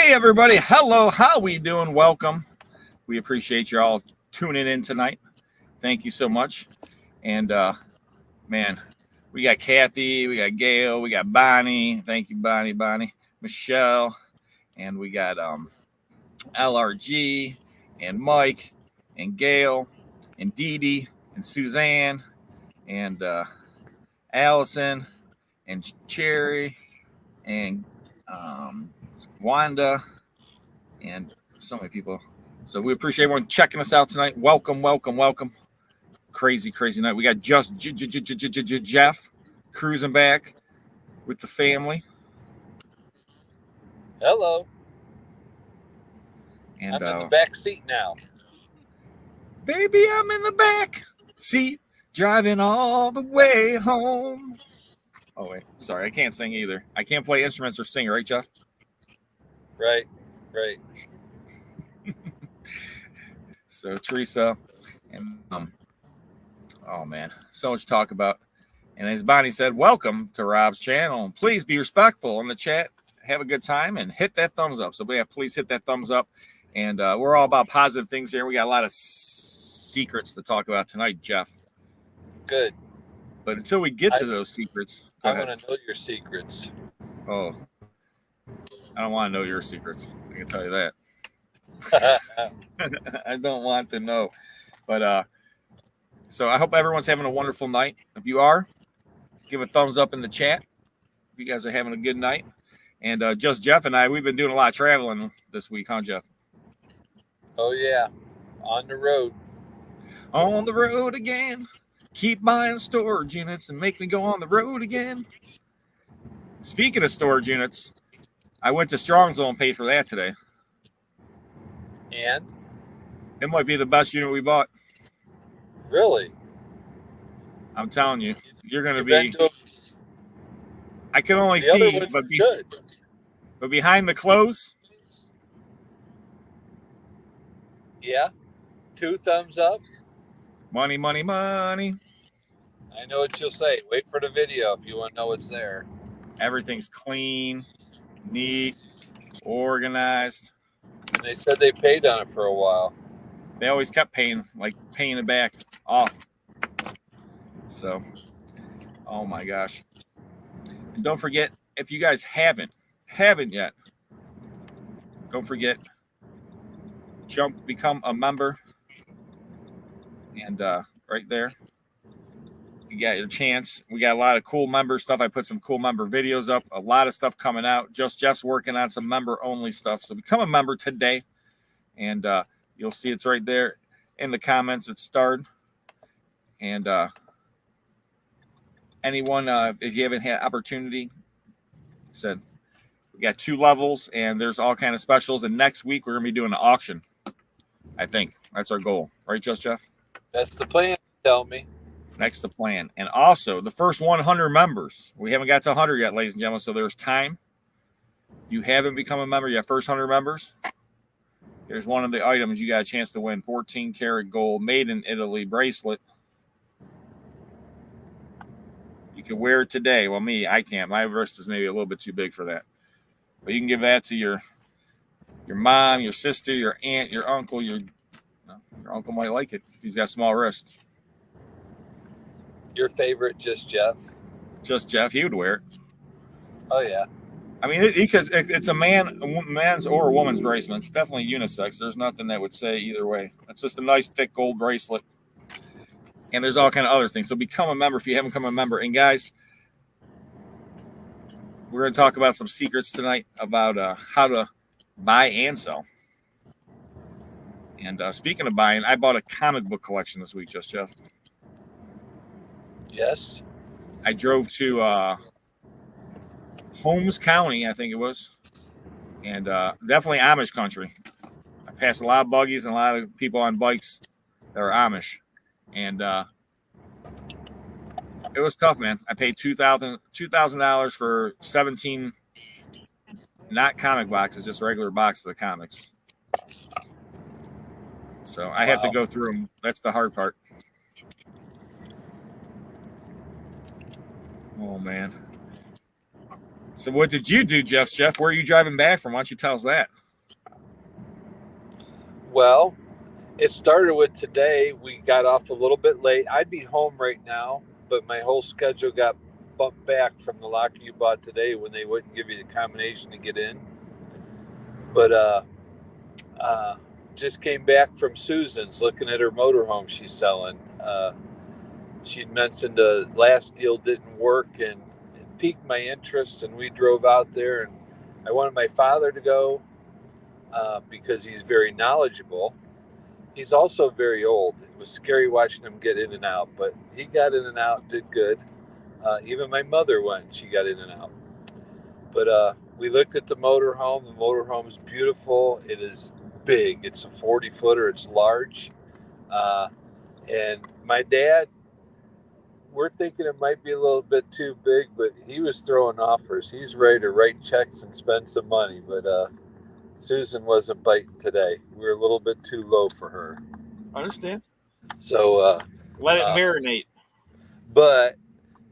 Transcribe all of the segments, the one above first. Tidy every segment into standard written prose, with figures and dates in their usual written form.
Hey everybody, hello, how we doing? Welcome. We appreciate you all tuning in tonight. Thank you so much. And man, we got Kathy, we got Gail, we got Bonnie. Thank you, Bonnie, Michelle, and we got LRG and Mike and Gail and Dee Dee and Suzanne and Allison and Cherry and Wanda and so many people. So we appreciate everyone checking us out tonight. Welcome. Crazy night. We got just Jeff cruising back with the family. Hello. And I'm in the back seat now. Baby, I'm in the back seat, driving all the way home. Oh, wait. Sorry, I can't sing either. I can't play instruments or sing, right, Jeff? Right. So, Teresa, and oh, man, so much to talk about. And as Bonnie said, welcome to Rob's channel. Please be respectful in the chat. Have a good time and hit that thumbs up. So, please hit that thumbs up. And we're all about positive things here. We got a lot of secrets to talk about tonight, Jeff. Good. But until we get to those secrets, I want to know your secrets. Oh, I don't want to know your secrets. I can tell you that. I don't want to know. But so I hope everyone's having a wonderful night. If you are, give a thumbs up in the chat. If you guys are having a good night. And just Jeff and I, we've been doing a lot of traveling this week, huh, Jeff? Oh, yeah. On the road. On the road again. Keep buying storage units and make me go on the road again. Speaking of storage units, I went to Strongsville and paid for that today. And? It might be the best unit we bought. Really? I'm telling you, you're going to be... I can only the see, but behind the clothes... Yeah. 2 thumbs up. Money. I know what you'll say. Wait for the video if you want to know what's there. Everything's clean, neat, organized. And they said they paid on it for a while. They always kept paying it back off. So, oh my gosh. And don't forget, if you guys haven't yet, don't forget, become a member. And right there, you got your chance. We got a lot of cool member stuff. I put some cool member videos up. A lot of stuff coming out. Jeff's working on some member-only stuff. So become a member today. And you'll see it's right there in the comments. It started. And anyone, if you haven't had opportunity, said we got 2 levels. And there's all kind of specials. And next week, we're going to be doing an auction. I think that's our goal. Right, Jeff? That's the plan, tell me. Next the plan. And also the first 100 members. We haven't got to 100 yet, ladies and gentlemen. So there's time. If you haven't become a member yet, first 100 members, there's one of the items you got a chance to win. 14 karat gold made in Italy bracelet. You can wear it today. Well, I can't. My wrist is maybe a little bit too big for that. But you can give that to your mom, your sister, your aunt, your uncle. Your uncle might like it if he's got small wrists. Your favorite, Just Jeff? Just Jeff. He would wear it. Oh, yeah. I mean, because it's a man's or a woman's bracelet. It's definitely unisex. There's nothing that would say either way. It's just a nice, thick gold bracelet. And there's all kind of other things. So become a member if you haven't become a member. And guys, we're going to talk about some secrets tonight about how to buy and sell. And speaking of buying, I bought a comic book collection this week, Just Jeff. Yes. I drove to Holmes County, I think it was, and definitely Amish country. I passed a lot of buggies and a lot of people on bikes that are Amish, and it was tough, man. I paid $2,000 for 17 not comic boxes, just regular boxes of comics. So I have to go through them. That's the hard part. Oh, man. So what did you do, Jeff? Where are you driving back from? Why don't you tell us that? Well, it started with today. We got off a little bit late. I'd be home right now, but my whole schedule got bumped back from the locker you bought today when they wouldn't give you the combination to get in. But uh, just came back from Susan's looking at her motorhome she's selling. She'd mentioned the last deal didn't work, and it piqued my interest, and we drove out there. And I wanted my father to go because he's very knowledgeable. He's also very old. It was scary watching him get in and out, but he got in and out, did good. Even my mother went; she got in and out. But we looked at the motorhome. The motorhome is beautiful. It is big. It's a 40-footer. It's large. And my dad, we're thinking it might be a little bit too big, but he was throwing offers. He's ready to write checks and spend some money. But Susan wasn't biting today. We were a little bit too low for her. I understand. So let it marinate. But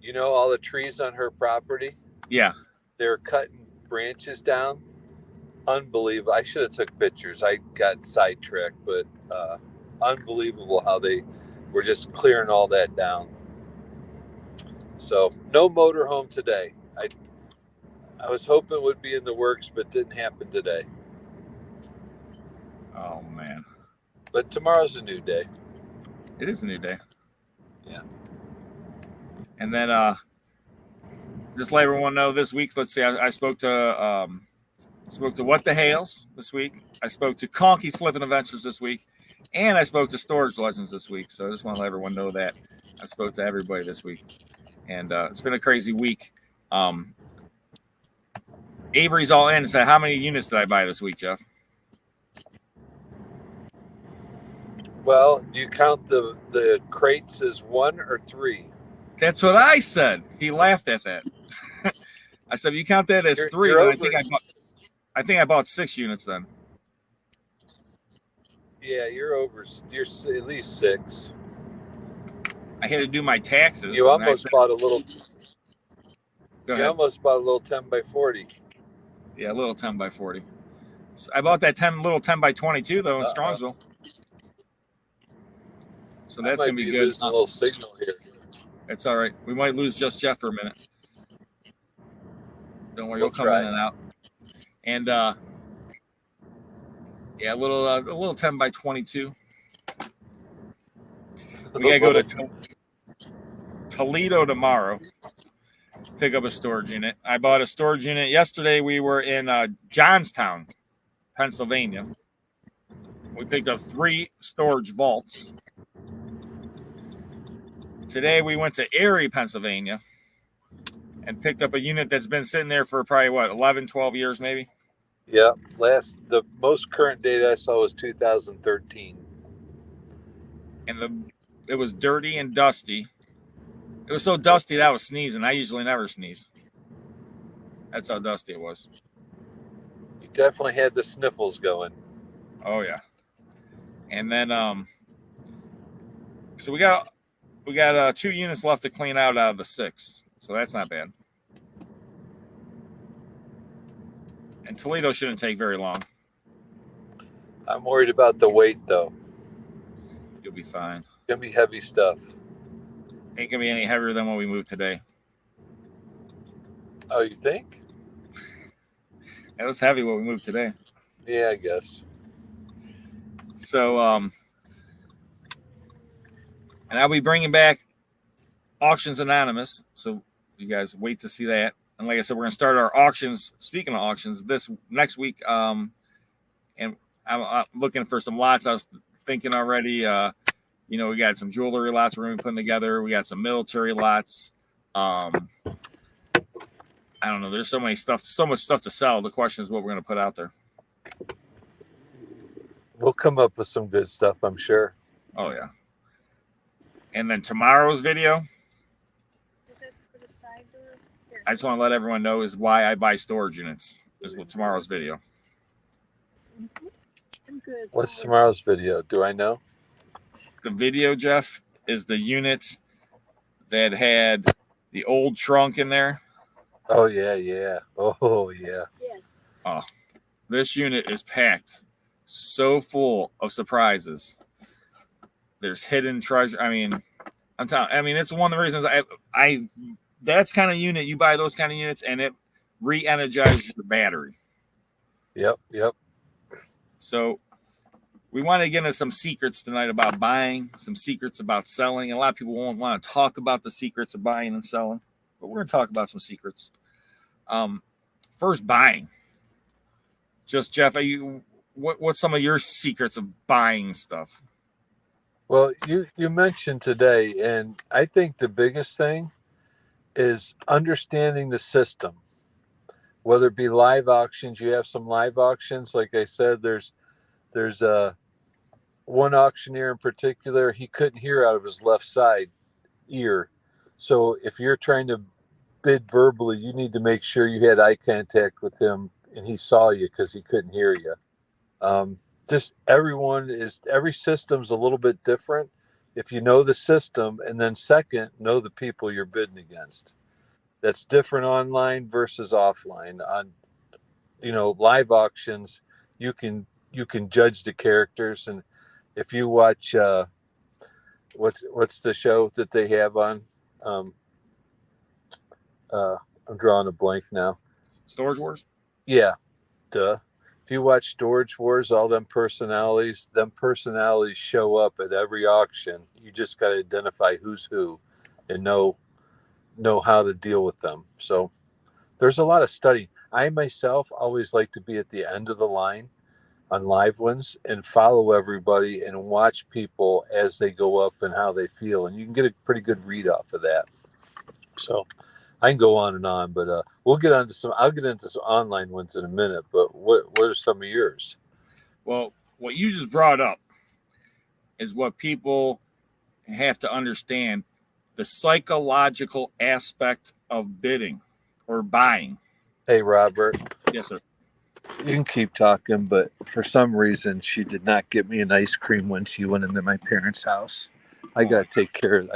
you know, all the trees on her property. Yeah. They're cutting branches down. Unbelievable. I should have took pictures. I got sidetracked, but unbelievable how they were just clearing all that down. So no motorhome today. I was hoping it would be in the works, but didn't happen today. Oh man. But tomorrow's a new day. It is a new day. Yeah. And then just let everyone know this week. Let's see. I spoke to What the Hales this week. I spoke to Conky's Flipping Adventures this week, and I spoke to Storage Legends this week. So I just want to let everyone know that I spoke to everybody this week, and it's been a crazy week. Avery's all in and said, "How many units did I buy this week, Jeff?" Well, do you count the crates as 1 or 3? That's what I said. He laughed at that. I said, "If you count that as 3, then I think I bought 6 units then." Yeah, you're at least 6. I had to do my taxes. You almost bought a little. Go You ahead. almost bought a little 10 by 40. Yeah, a little 10 by 40. So I bought that little 10 by 22 though in Strongsville. So that's gonna be good. Losing a little signal here. It's all right. We might lose just Jeff for a minute. Don't worry, he'll come in and out. And yeah, a little 10 by 22. We gotta go to Toledo tomorrow. Pick up a storage unit. I bought a storage unit yesterday. We were in Johnstown, Pennsylvania. We picked up 3 storage vaults. Today we went to Erie, Pennsylvania, and picked up a unit that's been sitting there for probably 11, 12 years maybe. Yeah, the most current data I saw was 2013. And it was dirty and dusty. It was so dusty that I was sneezing. I usually never sneeze. That's how dusty it was. You definitely had the sniffles going. Oh yeah. And then so we got 2 units left to clean out of the 6. So that's not bad. And Toledo shouldn't take very long. I'm worried about the weight though. You'll be fine. It's gonna be heavy stuff. Ain't gonna be any heavier than what we moved today. Oh, you think? It was heavy what we moved today. Yeah, I guess. So and I'll be bringing back Auctions Anonymous. So you guys wait to see that. And like I said, we're gonna start our auctions. Speaking of auctions, this next week. And I'm looking for some lots. I was thinking already. We got some jewelry lots we're gonna be putting together. We got some military lots. I don't know. There's so much stuff to sell. The question is what we're gonna put out there. We'll come up with some good stuff, I'm sure. Oh yeah. And then tomorrow's video. Is it for the side door? Here. I just want to let everyone know is why I buy storage units. Is what tomorrow's video. I'm good. What's tomorrow's video? Do I know? The video, Jeff, is the unit that had the old trunk in there. Oh yeah. Oh yeah. Yes. Oh, this unit is packed so full of surprises. There's hidden treasure. I mean, it's one of the reasons I that's kind of unit, you buy those kind of units and it re-energizes your battery. Yep. So we want to get into some secrets tonight about buying, some secrets about selling. And a lot of people won't want to talk about the secrets of buying and selling, but we're going to talk about some secrets. First, buying. Just Jeff, what's some of your secrets of buying stuff? Well, you mentioned today, and I think the biggest thing is understanding the system. Whether it be live auctions, you have some live auctions. Like I said, there's one auctioneer in particular. He couldn't hear out of his left side ear, so if you're trying to bid verbally, you need to make sure you had eye contact with him and he saw you because he couldn't hear you. Just every system's a little bit different. If you know the system, and then second, know the people you're bidding against. That's different online versus offline. On live auctions, you can judge the characters, and if you watch what's the show that they have on? I'm drawing a blank now. Storage Wars? Yeah, duh. If you watch Storage Wars, all them personalities show up at every auction. You just got to identify who's who and know how to deal with them. So there's a lot of study. I myself always like to be at the end of the line on live ones and follow everybody and watch people as they go up and how they feel. And you can get a pretty good read off of that. So I can go on and on, but I'll get into some online ones in a minute. But what are some of yours? Well, what you just brought up is what people have to understand: the psychological aspect of bidding or buying. Hey, Robert. Yes, sir. You can keep talking, but for some reason, she did not get me an ice cream when she went into my parents' house. I gotta take care of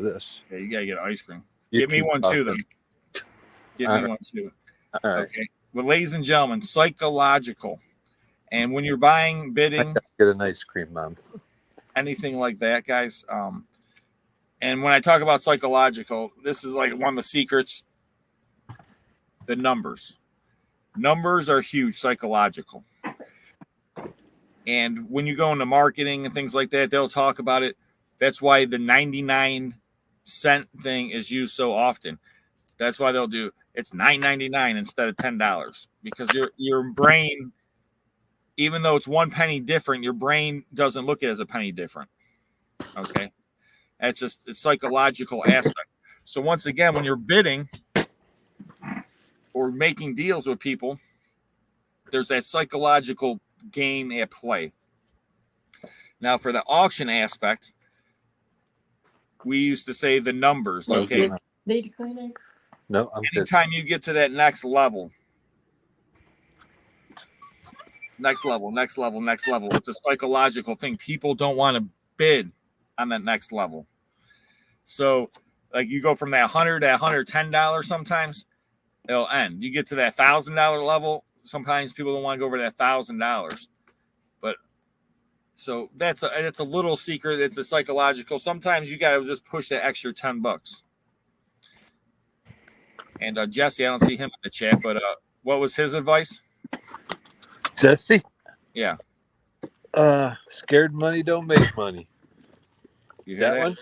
this. Yeah, you gotta get ice cream. You Get me one talking. too, then. Get me one too. All right. Okay. Well, ladies and gentlemen, psychological. And when you're buying, bidding, get an ice cream, Mom. Anything like that, guys. And when I talk about psychological, this is like one of the secrets. The numbers. Numbers are huge, psychological. And when you go into marketing and things like that, they'll talk about it. That's why the 99-cent thing is used so often. That's why they'll do it's $9.99 instead of $10, because your brain, even though it's 1 penny different, your brain doesn't look at it as a penny different. Okay, that's just it's psychological aspect. So once again, when you're bidding or making deals with people, there's that psychological game at play. Now, for the auction aspect, we used to say the numbers. Okay. No, I'm anytime you get to that next level, it's a psychological thing. People don't want to bid on that next level. So, like you go from that $100 to $110, sometimes it'll end. You get to that $1,000 level, sometimes people don't want to go over that $1,000. But so that's a little secret. It's a psychological. Sometimes you got to just push that extra $10. And Jesse, I don't see him in the chat, but what was his advice? Jesse? Yeah. Scared money don't make money. You hear that one?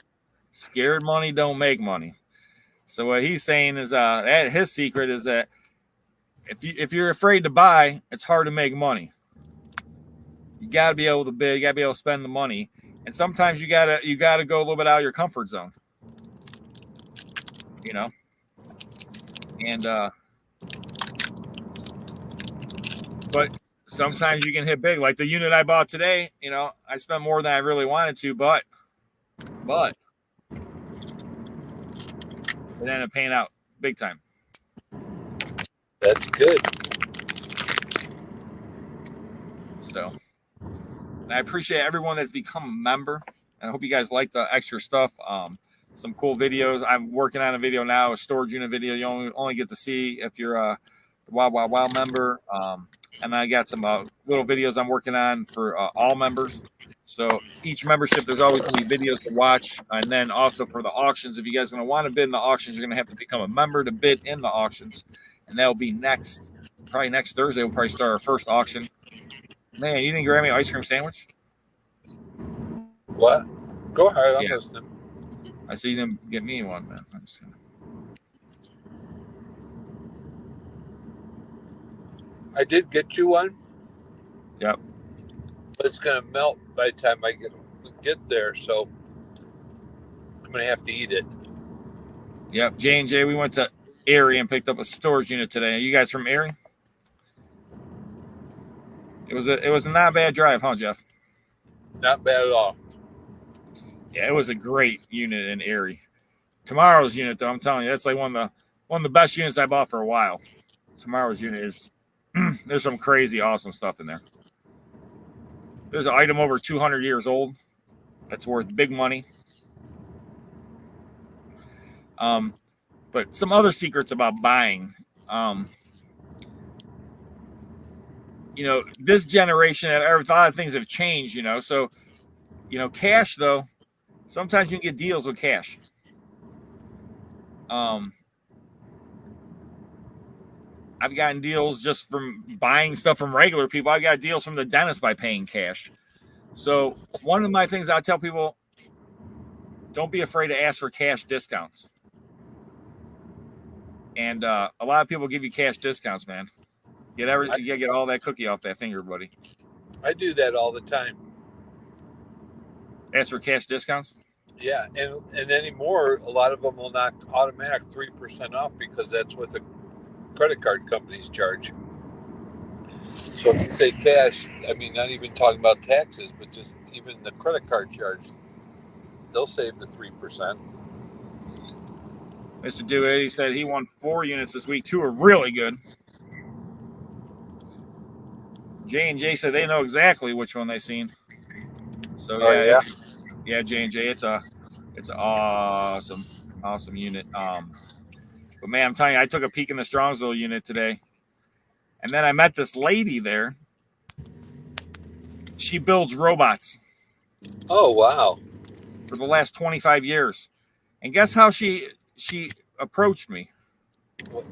Scared money don't make money. So what he's saying is his secret is that if you're afraid to buy, it's hard to make money. You got to be able to bid. You got to be able to spend the money, and sometimes you gotta go a little bit out of your comfort zone. You know, and but sometimes you can hit big. Like the unit I bought today, I spent more than I really wanted to, but it ended up paying out big time. That's good. So, and I appreciate everyone that's become a member. And I hope you guys like the extra stuff. Some cool videos. I'm working on a video now, a storage unit video. You only get to see if you're the Wow member. And I got some little videos I'm working on for all members. So each membership, there's always going to be videos to watch. And then also for the auctions, if you guys are going to want to bid in the auctions, you're going to have to become a member to bid in the auctions. And that will be probably next Thursday. We'll probably start our first auction. Man, you didn't grab me an ice cream sandwich? What? Go ahead. I'm Yeah. listening. I see you didn't get me one, man. I'm just gonna... I did get you one. Yep. But it's going to melt by the time I get there, so I'm going to have to eat it. Yep. J&J, we went to Erie and picked up a storage unit today. Are you guys from Erie? It was a not bad drive, huh, Jeff? Not bad at all. Yeah, it was a great unit in Erie. Tomorrow's unit, though, I'm telling you, that's like one of the best units I bought for a while. Tomorrow's unit is there's some crazy awesome stuff in there. There's an item over 200 years old that's worth big money. But some other secrets about buying. This generation, a lot of things have changed, So, cash, though, sometimes you can get deals with cash. I've gotten deals just from buying stuff from regular people. I got deals from the dentist by paying cash. So one of my things I tell people, don't be afraid to ask for cash discounts. And a lot of people give you cash discounts, man. You gotta get all that cookie off that finger, buddy. I do that all the time. Ask for cash discounts? Yeah, and anymore, a lot of them will knock automatic 3% off because that's what the credit card companies charge. So if you say cash, I mean, not even talking about taxes, but just even the credit card charge, they'll save the 3%. Mr. Dewey, he said he won 4 units this week. 2 are really good. J&J said they know exactly which one they seen. So yeah, J&J, it's an awesome unit. But man, I'm telling you, I took a peek in the Strongsville unit today, and then I met this lady there. She builds robots. Oh wow! For the last 25 years, and guess how she approached me?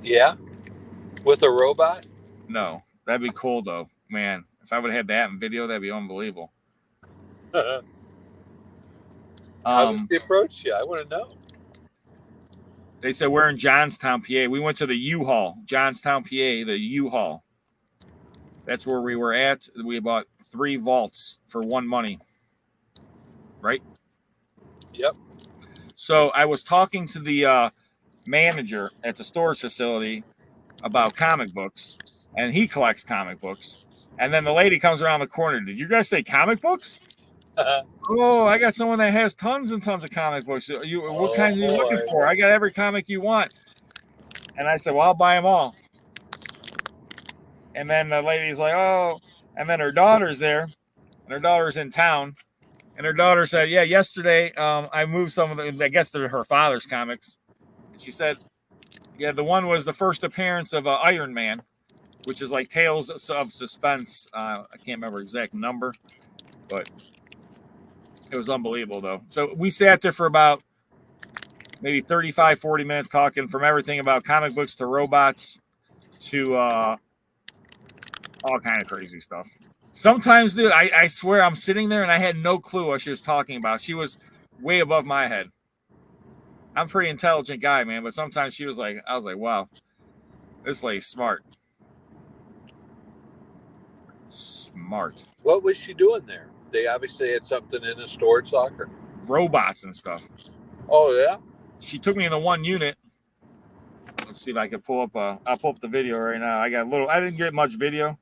Yeah, with a robot? No, that'd be cool though, man. If I would have had that in video, that'd be unbelievable. How did she approach you? I want to know. They said we're in Johnstown, PA. We went to the U-Haul, Johnstown, PA, the U-Haul. That's where we were at. We bought 3 vaults for one money. Right? Yep. So I was talking to the manager at the storage facility about comic books, and he collects comic books. And then the lady comes around the corner. Did you guys say comic books? Oh, I got someone that has tons and tons of comic books. What kind are you looking for? I got every comic you want. And I said, well, I'll buy them all. And then the lady's like, oh, and then her daughter's there, and her daughter's in town. And her daughter said, yeah, yesterday I moved some of the, I guess they're her father's comics. And she said, yeah, the one was the first appearance of Iron Man, which is like Tales of Suspense. I can't remember exact number, but it was unbelievable, though. So we sat there for about maybe 35, 40 minutes talking from everything about comic books to robots to all kind of crazy stuff. Sometimes, dude, I swear I'm sitting there and I had no clue what she was talking about. She was way above my head. I'm a pretty intelligent guy, man, but sometimes she was like, I was like, wow, this lady's smart. Smart. What was she doing there? They obviously had something in a storage locker. Robots and stuff. Oh, yeah? She took me in the one unit. Let's see if I can pull up. I'll pull up the video right now. I didn't get much video.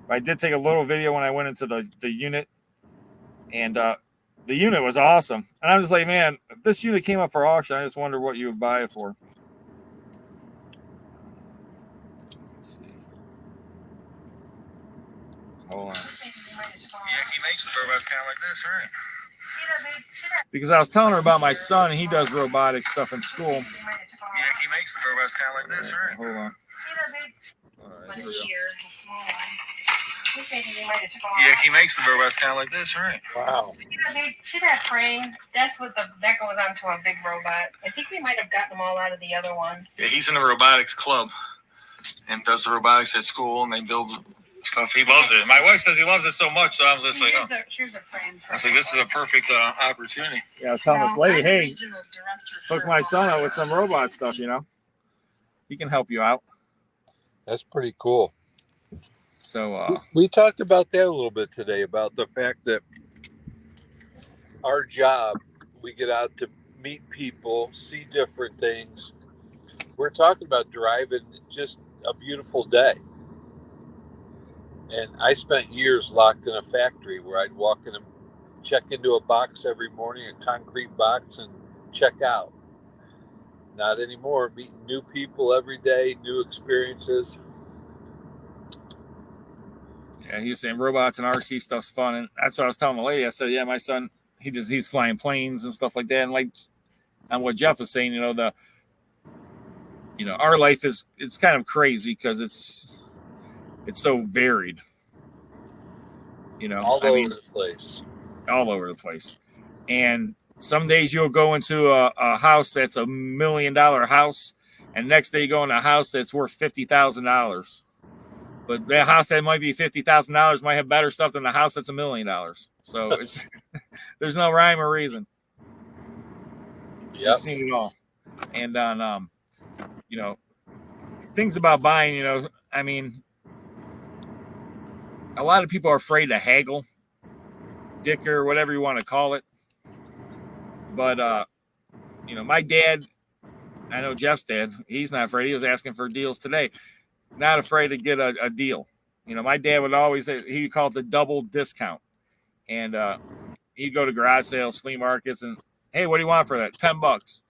But I did take a little video when I went into the unit. And the unit was awesome. And I was like, man, if this unit came up for auction, I just wonder what you would buy it for. Let's see. Hold on. Yeah, he makes the robots kind of like this, right? Because I was telling her about my son, and he does robotic stuff in school. Yeah, he makes makes the robots kind of like this, right? Hold on. See that big All right, one here we go. here, the small one. I think maybe they might have took off. Yeah, he makes the robots kind of like this, right? Wow. See that frame? That's what that goes onto a big robot. I think we might have gotten them all out of the other one. Yeah, he's in the robotics club and does the robotics at school, and they build stuff. He loves it. My wife says he loves it so much, so I was just like, oh. Here's a frame. I was like, this is a perfect opportunity. Yeah, I was telling this lady, I'm the hey, regional director hook for my son up with Motorhome. some robot stuff, you know. He can help you out. That's pretty cool. So, We talked about that a little bit today, about the fact that our job, we get out to meet people, see different things. We're talking about driving just a beautiful day. And I spent years locked in a factory where I'd walk in and check into a box every morning, a concrete box, and check out. Not anymore. Meeting new people every day, new experiences. yeah, he was saying robots and RC stuff's fun, and that's what I was telling the lady. I said, yeah, my son, he's flying planes and stuff like that, and like, and what Jeff was saying, our life it's kind of crazy because it's so varied. All over the place. All over the place. And some days you'll go into a house that's $1 million house, and next day you go in a house that's worth $50,000. But that house that might be $50,000 might have better stuff than the house that's $1 million. So it's there's no rhyme or reason. Yep. I've seen it all. And on things about buying, I mean, a lot of people are afraid to haggle, dicker, whatever you want to call it. But my dad, I know Jeff's dad, he's not afraid. He was asking for deals today. Not afraid to get a deal. My dad would always say, he would call it the double discount. And he'd go to garage sales, flea markets, and hey, what do you want for that? $10.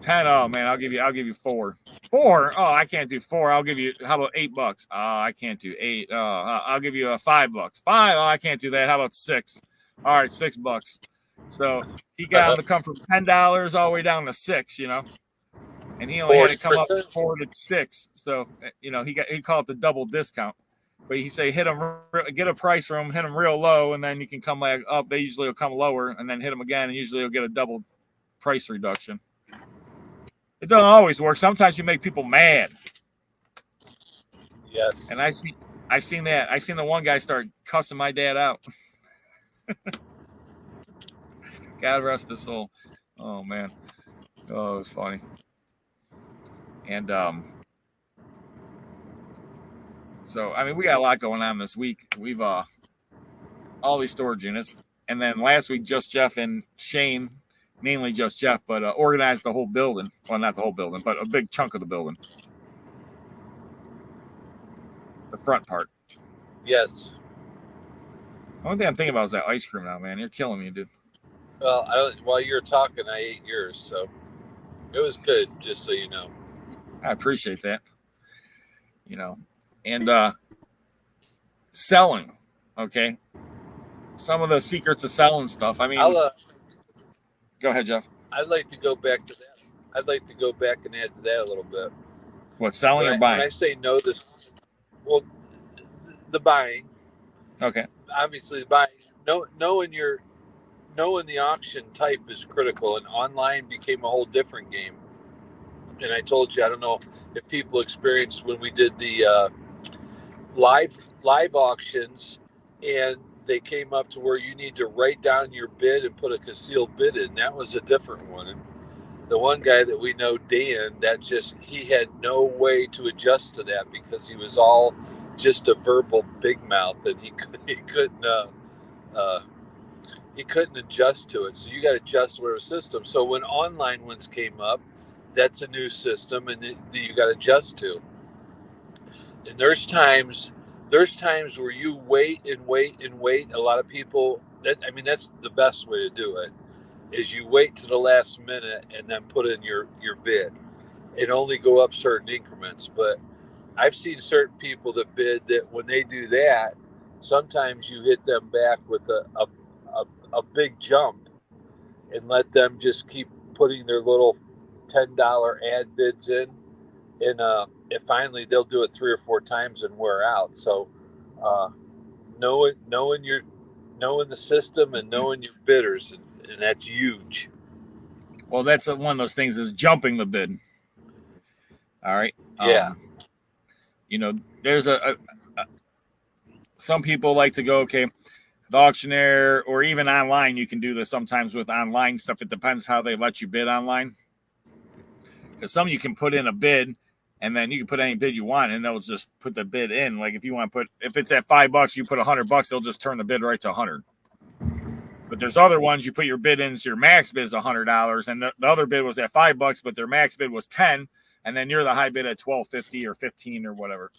10. Oh man, I'll give you 4. 4. Oh, I can't do 4. I'll give you, how about $8? Oh, I can't do 8. I'll give you $5. 5. Oh, I can't do that. How about 6? All right, $6. So he got him to come from $10 all the way down to 6, and he only had to come up 4 to 6. So he called it the double discount. But he say hit him, get a price from him, hit him real low, and then you can come back up. They usually will come lower, and then hit him again, and usually you'll get a double price reduction. It doesn't always work. Sometimes you make people mad. Yes. And I've seen that. I seen the one guy start cussing my dad out. God rest his soul. Oh man. Oh, it was funny. And so I mean, we got a lot going on this week. We've all these storage units, and then last week just Jeff and Shane, mainly just Jeff, but organized the whole building. Well, not the whole building, but a big chunk of the building. The front part. Yes. The only thing I'm thinking about is that ice cream now, man. You're killing me, dude. Well, while you were talking, I ate yours, so it was good, just so you know. I appreciate that. And selling, okay? Some of the secrets of selling stuff. I mean, go ahead, Jeff. I'd like to go back to that. I'd like to go back and add to that a little bit. What, selling or buying? When I say no, the buying. Okay. Obviously, buying. Knowing the auction type is critical, and online became a whole different game. And I told you, I don't know if people experienced when we did the live auctions, and they came up to where you need to write down your bid and put a concealed bid in. That was a different one. And the one guy that we know, Dan, he had no way to adjust to that because he was all just a verbal big mouth, and he couldn't adjust to it. So you got to adjust to a system. So when online ones came up, that's a new system, and that you got to adjust to. And there's times where you wait and wait and wait. A lot of people, that's the best way to do it, is you wait to the last minute and then put in your bid, and only go up certain increments. But I've seen certain people that bid that when they do that, sometimes you hit them back with a big jump and let them just keep putting their little $10 ad bids in, and finally they'll do it 3 or 4 times and wear out. So knowing the system and knowing your bidders, and that's huge. Well, that's one of those things is jumping the bid. All right. Yeah. There's some people like to go, okay, the auctioneer, or even online, you can do this sometimes with online stuff. It depends how they let you bid online. Because some you can put in a bid, and then you can put any bid you want, and they'll just put the bid in. Like if you want to if it's at $5, you put $100, they'll just turn the bid right to 100. But there's other ones you put your bid in, so your max bid is $100, and the other bid was at $5, but their max bid was 10, and then you're the high bid at $12.50 or 15 or whatever.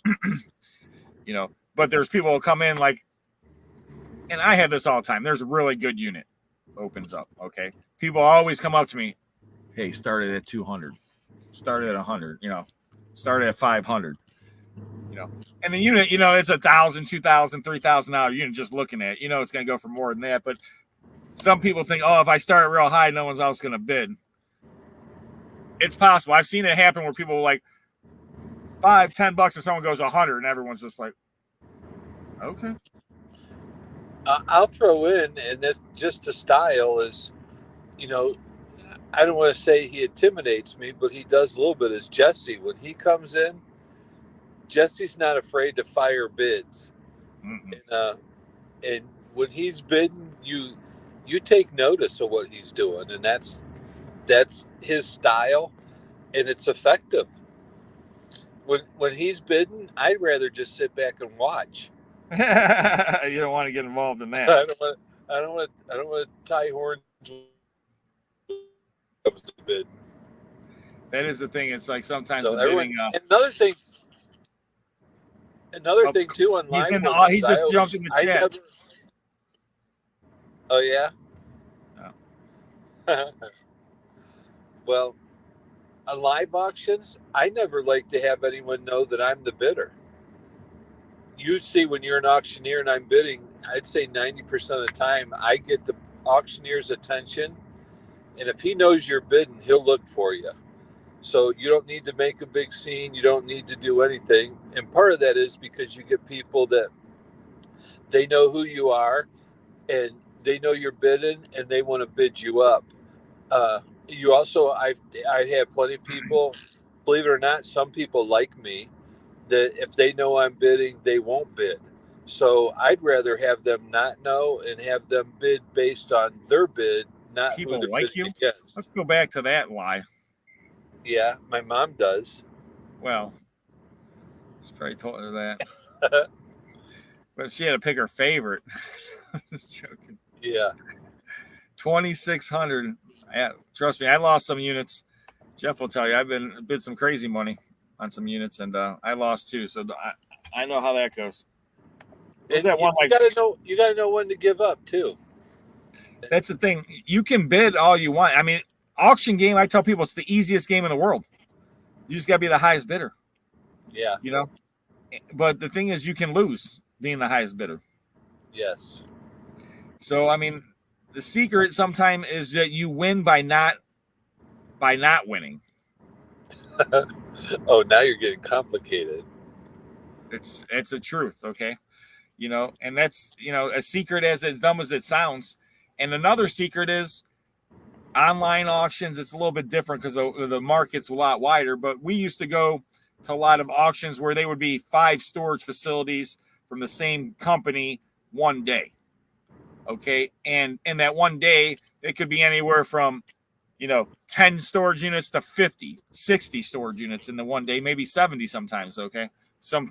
But there's people who come in like, and I have this all the time. There's a really good unit opens up. Okay, people always come up to me, hey, started at 200, started at 100, started at 500, and the unit, it's $1,000, $2,000, $3,000 unit. Just looking at, it's going to go for more than that. But some people think, oh, if I start real high, no one's else going to bid. It's possible. I've seen it happen where people like $5, $10, and someone goes 100, and everyone's just like, okay. I'll throw in, and that's just a style is, I don't want to say he intimidates me, but he does a little bit, is Jesse. When he comes in, Jesse's not afraid to fire bids. And when he's bidding, you take notice of what he's doing, and that's his style, and it's effective. When he's bidding, I'd rather just sit back and watch. You don't want to get involved in that. I don't want to tie horns when it comes to bid. That is the thing. It's like sometimes So the everyone, bidding. Another thing too online. He just jumped in the chat. Oh yeah. Oh. Well, on live auctions, I never like to have anyone know that I'm the bidder. You see, when you're an auctioneer and I'm bidding, I'd say 90% of the time I get the auctioneer's attention, and if he knows you're bidding, he'll look for you. So you don't need to make a big scene. You don't need to do anything. And part of that is because you get people that they know who you are, and they know you're bidding, and they want to bid you up. You also, I have plenty of people, believe it or not, some people like me, that if they know I'm bidding, they won't bid. So I'd rather have them not know and have them bid based on their bid, not people who they're like bidding you. against. Let's go back to that lie. Yeah, my mom does. Well, she's probably told her that. But she had to pick her favorite. I'm just joking. Yeah. 2,600. Trust me, I lost some units. Jeff will tell you, I've bid some crazy money on some units, and I lost too. So I know how that goes. You gotta know when to give up too. That's the thing. You can bid all you want. I mean, auction game, I tell people it's the easiest game in the world. You just gotta be the highest bidder. Yeah. But the thing is, you can lose being the highest bidder. Yes. So I mean, the secret sometimes is that you win by not winning. Oh, now you're getting complicated. It's the truth, okay? And that's a secret as dumb as it sounds. And another secret is online auctions. It's a little bit different because the market's a lot wider. But we used to go to a lot of auctions where they would be 5 storage facilities from the same company one day. Okay, and in that one day, it could be anywhere from 10 storage units to 50, 60 storage units in the one day, maybe 70 sometimes. Okay, some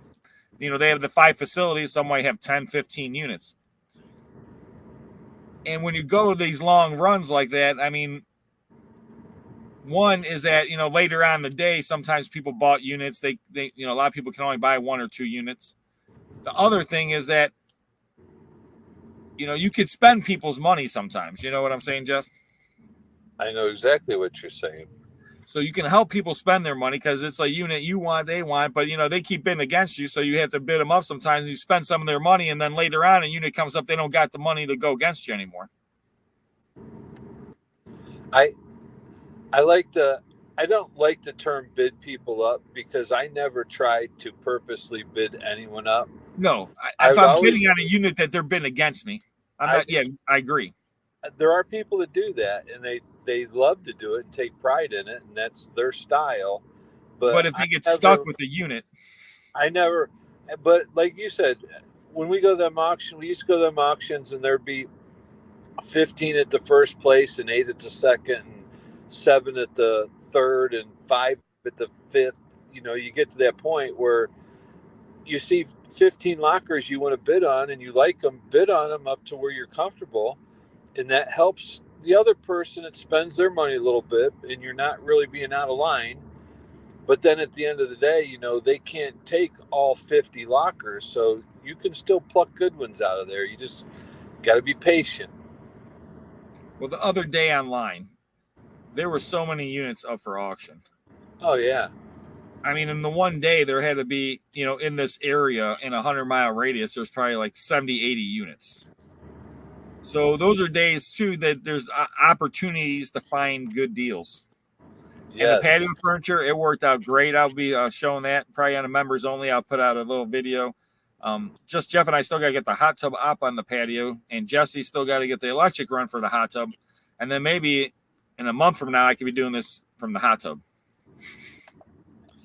they have the 5 facilities, some might have 10, 15 units. And when you go these long runs like that, I mean, one is that later on in the day, sometimes people bought units. They a lot of people can only buy 1 or 2 units. The other thing is that you could spend people's money sometimes. You know what I'm saying, Jeff? I know exactly what you're saying. So you can help people spend their money because it's a unit you want, they want, but they keep bidding against you, so you have to bid them up sometimes. You spend some of their money, and then later on a unit comes up, they don't got the money to go against you anymore. I like I don't like the term bid people up because I never tried to purposely bid anyone up. No, I if would I'm always- bidding on a unit that they're bidding against me, I'm not. Yeah, I agree. There are people that do that, and they love to do it and take pride in it, and that's their style. But if they get stuck with the unit, I never. But like you said, when we go to them auction, we used to go to them auctions, and there'd be 15 at the first place, and 8 at the second, and 7 at the third, and 5 at the fifth. You know, you get to that point where you see 15 lockers you want to bid on, and you like them, bid on them up to where you're comfortable, and that helps the other person that spends their money a little bit, and you're not really being out of line. But then at the end of the day, you know, they can't take all 50 lockers, so you can still pluck good ones out of there. You just got to be patient. well, the other day online, there were so many units up for auction. Oh yeah. I mean, in the one day, there had to be, you know, in this area in a 100-mile radius, there's probably like 70, 80 units. So those are days too that there's opportunities to find good deals. Yes. And the patio furniture, it worked out great. I'll be showing that probably on the members only. I'll put out a little video. Just Jeff and I still got to get the hot tub up on the patio, and Jesse still got to get the electric run for the hot tub. And then maybe in a month from now, I could be doing this from the hot tub.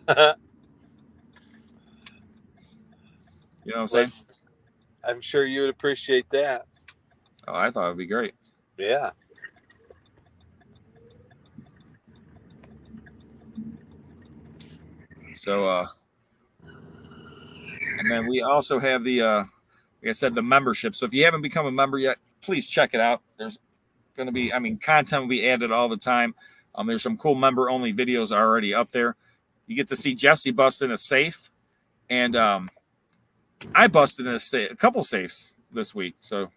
You know what I'm saying? I'm sure you would appreciate that. Oh, I thought it'd be great. Yeah. So, and then we also have the, like I said, the membership. So if you haven't become a member yet, please check it out. There's going to be, I mean, content will be added all the time. There's some cool member only videos already up there. You get to see Jesse bust in a safe, and I busted in a couple safes this week. So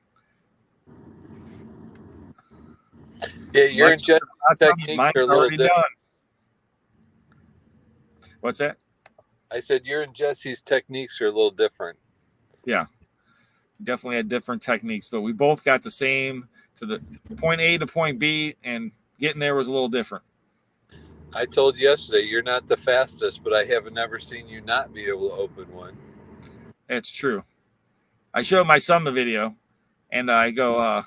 yeah, your and Jesse's techniques mine's are a little already different. done. What's that? I said your and Jesse's techniques are a little different. Yeah, definitely had different techniques, but we both got the same to the point A to point B, and getting there was a little different. I told you yesterday, you're not the fastest, but I haven't ever seen you not be able to open one. It's true. I showed my son the video, and I go,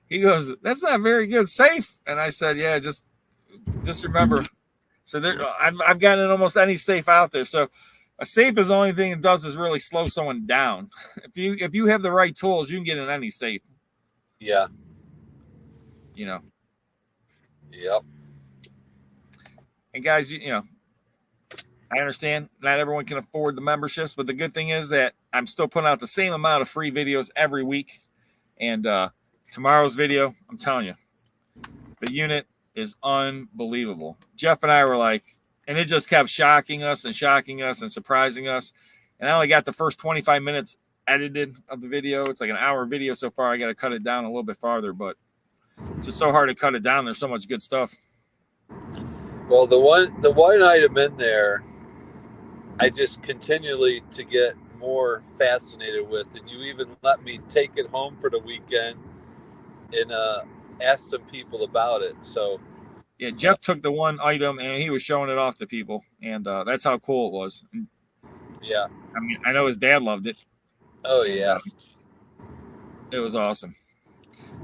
he goes, "That's not a very good safe." And I said, "Yeah, just remember." So there, I've gotten in almost any safe out there. So a safe is the only thing it does is really slow someone down. If you have the right tools, you can get in any safe. Yeah. You know. Yep. And guys, you know, I understand not everyone can afford the memberships, but the good thing is that I'm still putting out the same amount of free videos every week. And tomorrow's video, I'm telling you, the unit is unbelievable. Jeff and I were like, and it just kept shocking us and surprising us. And I only got the first 25 minutes edited of the video. It's like an hour video so far. I got to cut it down a little bit farther, but it's just so hard to cut it down. There's so much good stuff. Well, the one item in there, I just continually to get more fascinated with, and you even let me take it home for the weekend and ask some people about it. So yeah, Jeff took the one item and he was showing it off to people, and that's how cool it was. Yeah, I mean, I know his dad loved it. Oh yeah, it was awesome.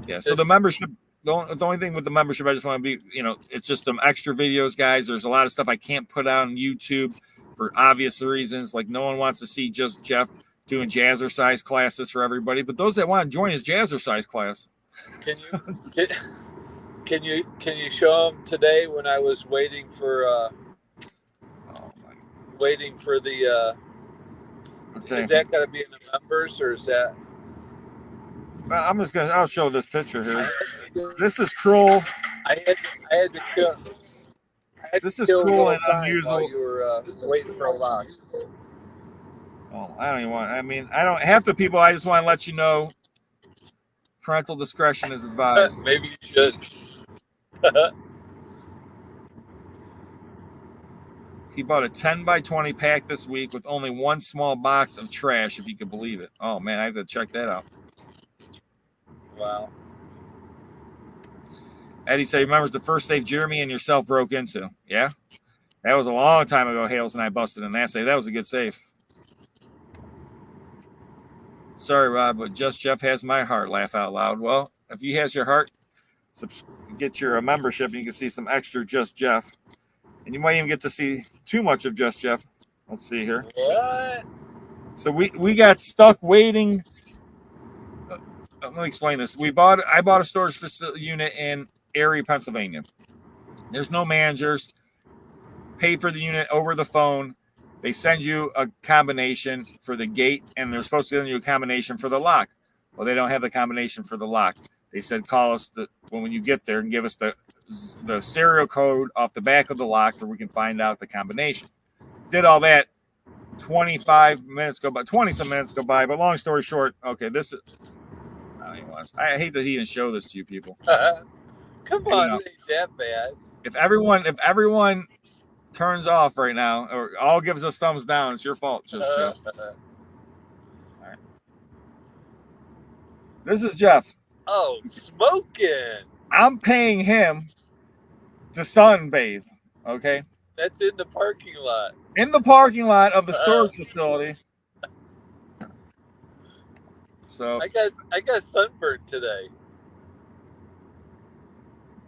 Yeah, so the membership. The only thing with the membership, I just want to be, you know, it's just some extra videos, guys. There's a lot of stuff I can't put out on YouTube for obvious reasons. Like no one wants to see just Jeff doing jazzercise classes for everybody, but those that want to join his jazzercise class. Can you show them today when I was waiting for the okay. Is that got to be in the members or is that? I'll show this picture here. This is cruel. I had to kill. This is cruel and unusual. unusual. You were waiting for a lock. Oh, I don't even want. I mean, I don't. Half the people, I just want to let you know. Parental discretion is advised. Maybe you should. He bought a 10 by 20 pack this week with only one small box of trash, if you can believe it. Oh man, I have to check that out. Wow. Eddie said he remembers the first safe Jeremy and yourself broke into. Yeah, that was a long time ago. Hales and I busted in that safe. That was a good safe. Sorry, Rob, but Just Jeff has my heart. Laugh out loud. Well, if he has your heart, get your membership and you can see some extra Just Jeff. And you might even get to see too much of Just Jeff. Let's see here. What? So we got stuck waiting. Let me explain this. I bought a storage facility unit in Erie, Pennsylvania. There's no managers. Pay for the unit over the phone. They send you a combination for the gate, and they're supposed to send you a combination for the lock. Well, they don't have the combination for the lock. They said call us when you get there and give us the serial code off the back of the lock so we can find out the combination. Did all that. 25 minutes go by, 20 some minutes go by. But long story short, okay, this is. I hate to even show this to you people. Come on, it ain't that bad. If everyone turns off right now, or all gives us thumbs down, it's your fault, Just Jeff. All right. This is Jeff. Oh, smoking. I'm paying him to sunbathe. Okay. That's in the parking lot. In the parking lot of the storage facility. So I got sunburned today.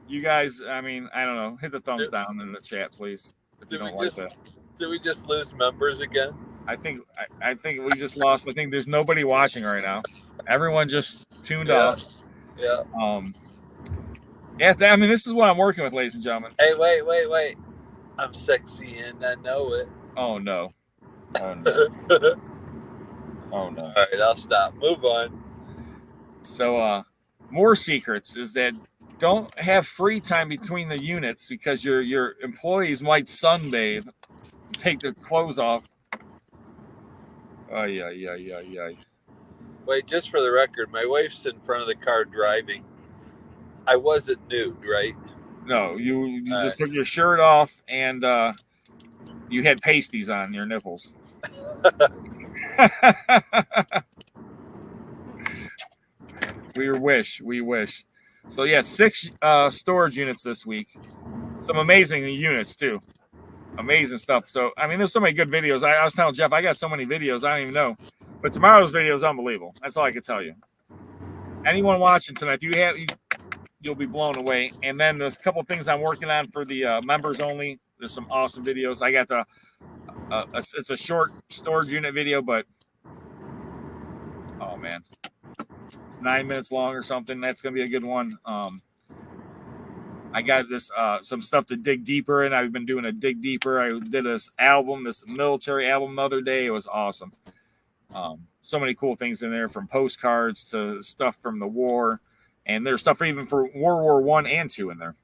You guys, I mean, I don't know. Hit the thumbs down in the chat, please. If you don't like that. Did we just lose members again? I think we just lost. I think there's nobody watching right now. Everyone just tuned off. Yeah. Yeah. I mean, this is what I'm working with, ladies and gentlemen. Hey, wait. I'm sexy and I know it. Oh no. Oh no. Oh no. All right, I'll stop. Move on. So, more secrets is that don't have free time between the units because your employees might sunbathe, take their clothes off. Oh yeah. Wait, just for the record, my wife's in front of the car driving. I wasn't nude, right? No, you just took your shirt off and you had pasties on your nipples. We wish. So yeah, 6 storage units this week. Some amazing units too. Amazing stuff. So I mean, there's so many good videos. I was telling Jeff, I got so many videos I don't even know. But tomorrow's video is unbelievable. That's all I can tell you. Anyone watching tonight, you'll be blown away. And then there's a couple of things I'm working on for the members only. There's some awesome videos. I got it's a short storage unit video, but oh man, it's 9 minutes long or something. That's gonna be a good one. I got this some stuff to dig deeper in. I've been doing a dig deeper. I did this military album the other day. It was awesome. So many cool things in there, from postcards to stuff from the war, and there's stuff even for World War I and II in there.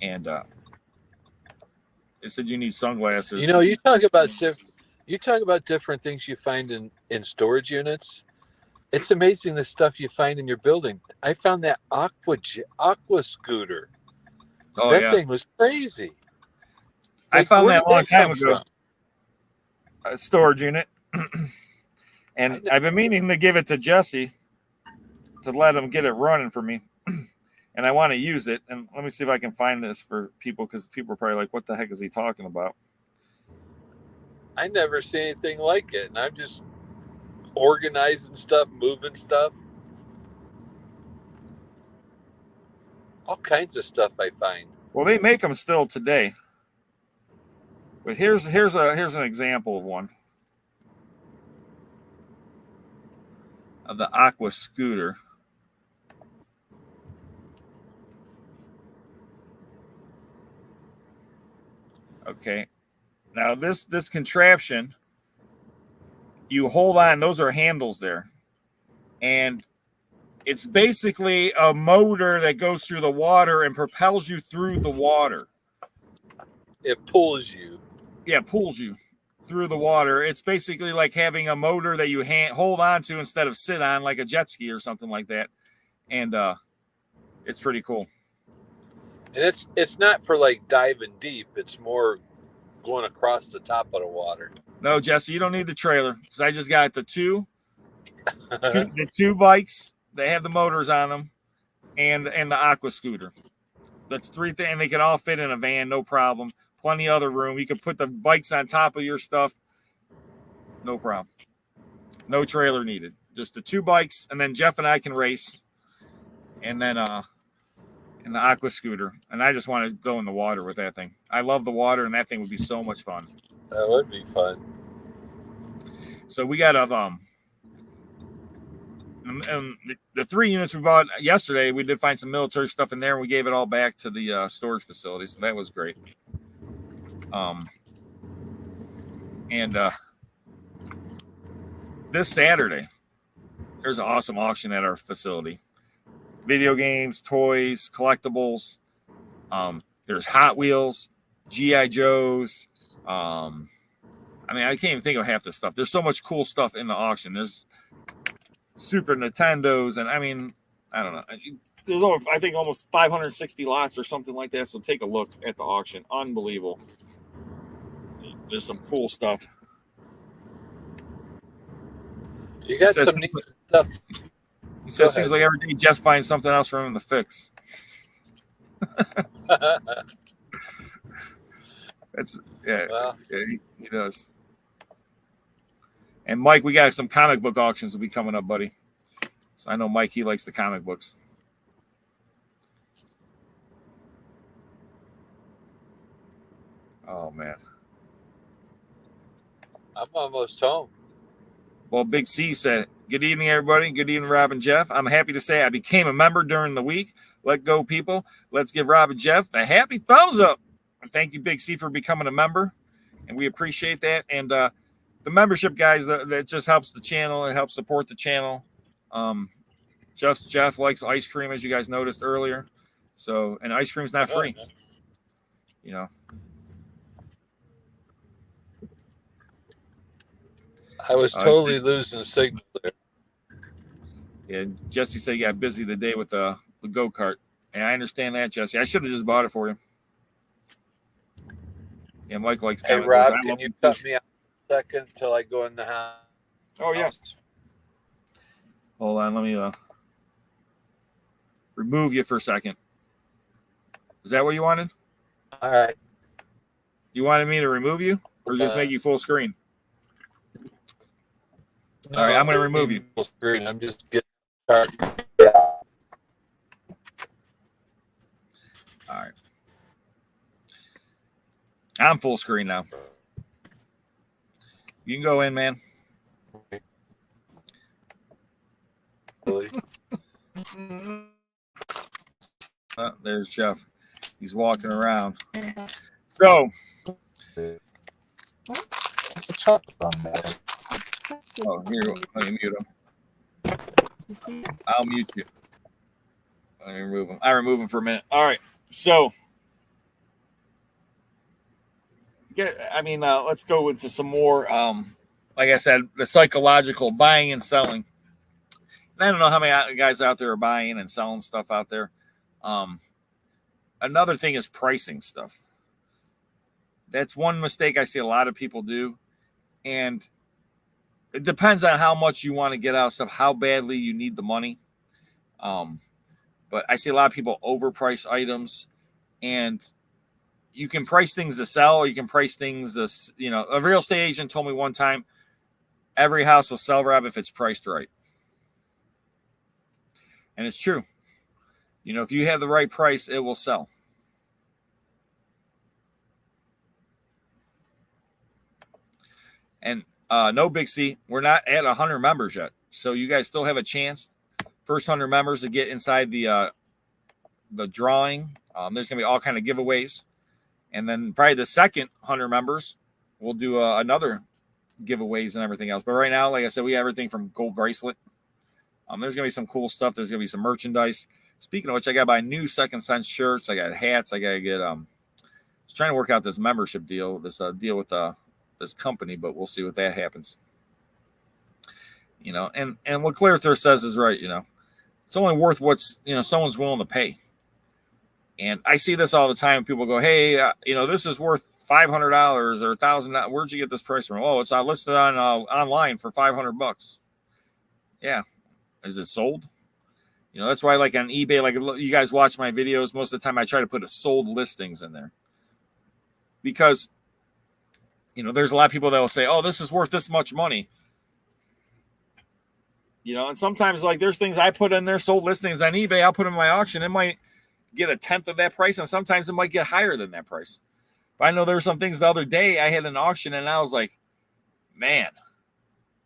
And it said you need sunglasses. You know, you talk about different things you find in storage units. It's amazing the stuff you find in your building. I found that aqua scooter. Oh, that thing was crazy. I found that a long time ago. A storage unit. And I've been meaning to give it to Jesse to let him get it running for me. And I want to use it. And let me see if I can find this for people, because people are probably like, what the heck is he talking about? I never see anything like it. And I'm just organizing stuff, moving stuff. All kinds of stuff I find. Well, they make them still today. But here's an example of one. Of the aqua scooter. Okay. Now this contraption, you hold on, those are handles there. And it's basically a motor that goes through the water and propels you through the water. It pulls you. Yeah, pulls you through the water. It's basically like having a motor that you hold on to instead of sit on, like a jet ski or something like that. And it's pretty cool. And it's not for like diving deep. It's more going across the top of the water. No, Jesse, you don't need the trailer, because I just got the 2 the two bikes, they have the motors on them, and the aqua scooter. That's 3 things, and they can all fit in a van, no problem. Plenty of other room. You can put the bikes on top of your stuff, no problem. No trailer needed. Just the 2 bikes, and then Jeff and I can race, and then in the aqua scooter. And I just want to go in the water with that thing. I love the water, and that thing would be so much fun. That would be fun. So we got and the 3 units we bought yesterday, we did find some military stuff in there, and we gave it all back to the storage facility. So that was great. And this Saturday, there's an awesome auction at our facility. Video games, toys, collectibles. There's Hot Wheels, G.I. Joes. I mean, I can't even think of half this stuff. There's so much cool stuff in the auction. There's Super Nintendos, and I mean, I don't know. There's over, I think, almost 560 lots or something like that. So take a look at the auction. Unbelievable. There's some cool stuff. You got some neat stuff. He says seems like every day Jess finds something else for him to fix. That's well, yeah, he does. And Mike, we got some comic book auctions will be coming up, buddy. So I know Mike, he likes the comic books. Oh man. I'm almost home. Well, Big C said, good evening, everybody. Good evening, Rob and Jeff. I'm happy to say I became a member during the week. Let go, people. Let's give Rob and Jeff the happy thumbs up. And thank you, Big C, for becoming a member. And we appreciate that. And the membership, guys, that just helps the channel. It helps support the channel. Jeff likes ice cream, as you guys noticed earlier. So, and ice cream's not free. You know. I was totally losing signal there. Yeah, Jesse said you got busy the day with the go-kart. And I understand that, Jesse. I should have just bought it for you. Yeah, Mike likes Hey, Rob, can you cut me out a second until I go in the house? Oh, yeah. Hold on, let me remove you for a second. Is that what you wanted? All right. You wanted me to remove you or just make you full screen? No, all right, I'm going to remove you. Full screen. I'm just getting started. All right. I'm full screen now. You can go in, man. Really? There's Jeff. He's walking around. So. Oh, here. Let me mute him. I'll mute you. Let me remove him. I remove him for a minute. All right. So. I mean, let's go into some more, like I said, the psychological buying and selling. And I don't know how many guys out there are buying and selling stuff out there. Another thing is pricing stuff. That's one mistake I see a lot of people do. And it depends on how much you want to get out of stuff, how badly you need the money. But I see a lot of people overprice items, and you can price things to sell, or you can price things to, you know, a real estate agent told me one time, every house will sell, Rob, if it's priced right. And it's true. You know, if you have the right price, it will sell. And no, Big C, we're not at 100 members yet. So you guys still have a chance. First 100 members to get inside the drawing. There's going to be all kind of giveaways. And then probably the second 100 members, we'll do another giveaways and everything else. But right now, like I said, we have everything from gold bracelet. There's going to be some cool stuff. There's going to be some merchandise. Speaking of which, I got to buy new Second Sense shirts. I got hats. I got to get I was trying to work out this membership deal, this deal with this company, but we'll see what that happens. You know, and what Claire Thur says is right. You know, it's only worth what's, you know, someone's willing to pay. And I see this all the time. People go, hey, you know, this is worth $500 or $1,000. Where'd you get this price from? Oh, it's listed on online for $500. Yeah. Is it sold? You know, that's why, like on eBay, like you guys watch my videos, most of the time I try to put a sold listings in there. Because, you know, there's a lot of people that will say, oh, this is worth this much money. You know, and sometimes, like, there's things I put in there, sold listings on eBay, I'll put in my auction. It might get a tenth of that price, and sometimes it might get higher than that price. But I know there were some things the other day I had an auction, and I was like, man.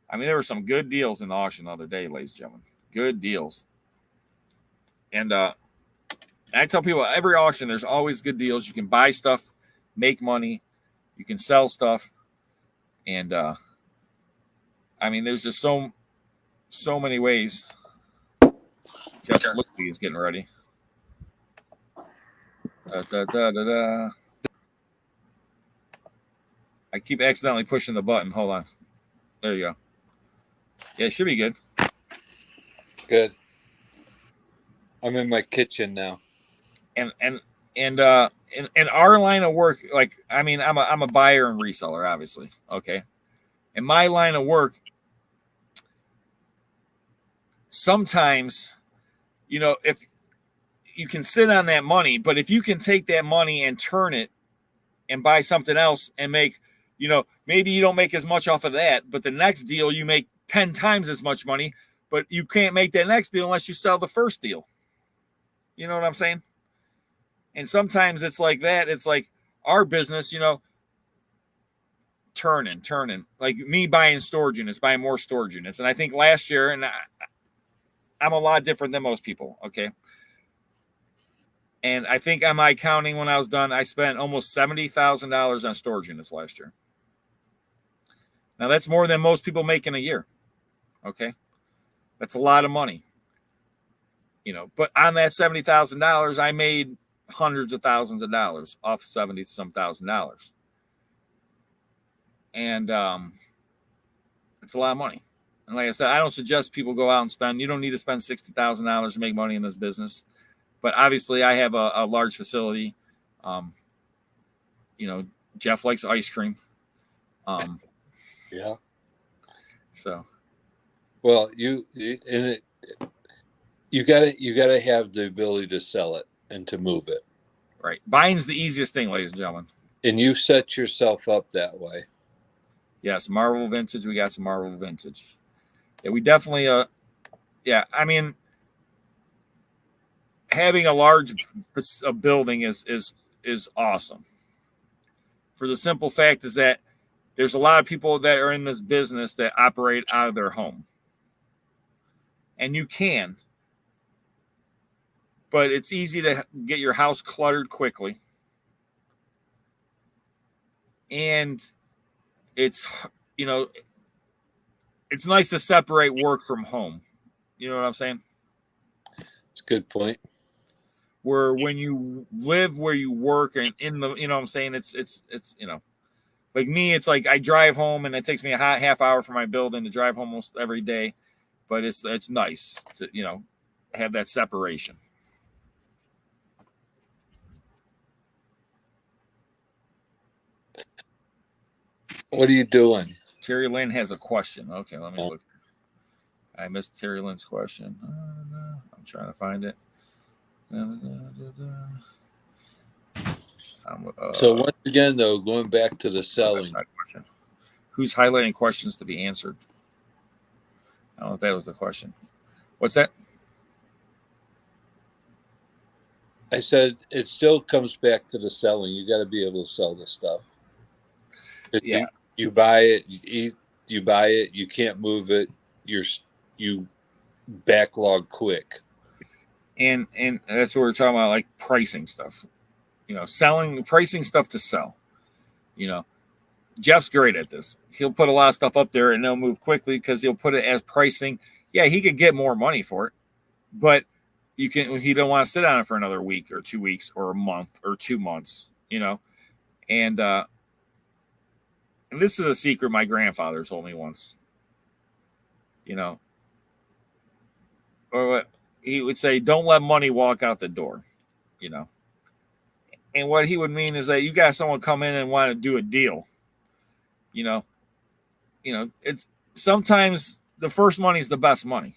I mean, there were some good deals in the auction the other day, ladies and gentlemen. Good deals. And I tell people every auction, there's always good deals. You can buy stuff, make money. You can sell stuff. And, I mean, there's just so many ways. Jeff Lippy is getting ready. I keep accidentally pushing the button. Hold on. There you go. Yeah, it should be good. Good. I'm in my kitchen now. And in our line of work, like, I mean, I'm a buyer and reseller, obviously. Okay. In my line of work, sometimes, you know, if you can sit on that money, but if you can take that money and turn it and buy something else and make, you know, maybe you don't make as much off of that, but the next deal you make 10 times as much money, but you can't make that next deal unless you sell the first deal. You know what I'm saying? And sometimes it's like that. It's like our business, you know, turning. Like me buying storage units, buying more storage units. And I think last year, and I'm a lot different than most people, okay? And I think on my accounting, when I was done, I spent almost $70,000 on storage units last year. Now, that's more than most people make in a year, okay? That's a lot of money. You know, but on that $70,000, I made hundreds of thousands of dollars off $70-some thousand. And it's a lot of money. And like I said, I don't suggest people go out and spend. You don't need to spend $60,000 to make money in this business. But obviously, I have a large facility. You know, Jeff likes ice cream. Yeah. So. Well, you gotta have the ability to sell it and to move it. Right. Buying's the easiest thing, ladies and gentlemen. And you set yourself up that way. Yes, Marvel Vintage. We got some Marvel Vintage. Yeah, we definitely. Yeah, I mean, having a large building is awesome. For the simple fact is that there's a lot of people that are in this business that operate out of their home, and you can. But it's easy to get your house cluttered quickly. And it's, you know, it's nice to separate work from home. You know what I'm saying? It's a good point. Where when you live where you work and in the, you know what I'm saying? It's, you know, like me, it's like I drive home and it takes me a half hour from my building to drive home almost every day. But it's nice to, you know, have that separation. What are you doing? Terry Lynn has a question. Okay, let me look. I missed Terry Lynn's question. I'm trying to find it. So once again, though, going back to the selling. Who's highlighting questions to be answered? I don't know if that was the question. What's that? I said it still comes back to the selling. You got to be able to sell the stuff. Yeah. You buy it, you buy it, you can't move it, you backlog quick. And that's what we're talking about, like pricing stuff. You know, pricing stuff to sell. You know, Jeff's great at this. He'll put a lot of stuff up there and they'll move quickly because he'll put it as pricing. Yeah, he could get more money for it, but he don't want to sit on it for another week or 2 weeks or a month or 2 months, you know. And this is a secret my grandfather told me once. You know, or what he would say, don't let money walk out the door, you know. And what he would mean is that you got someone come in and want to do a deal. You know, it's sometimes the first money is the best money.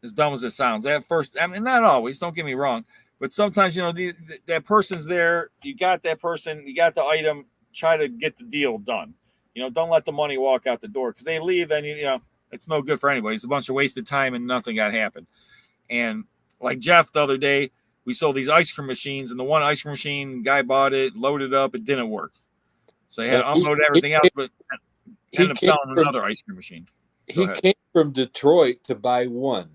As dumb as it sounds, that first, I mean, not always, don't get me wrong, but sometimes, that person's there, you got that person, you got the item, try to get the deal done. Don't let the money walk out the door, because they leave, then, it's no good for anybody. It's a bunch of wasted time and nothing got happened. And like Jeff the other day, we sold these ice cream machines, and the one ice cream machine, guy bought it, loaded up, it didn't work. So he had to unload everything else, but ended up selling another ice cream machine. He came from Detroit to buy one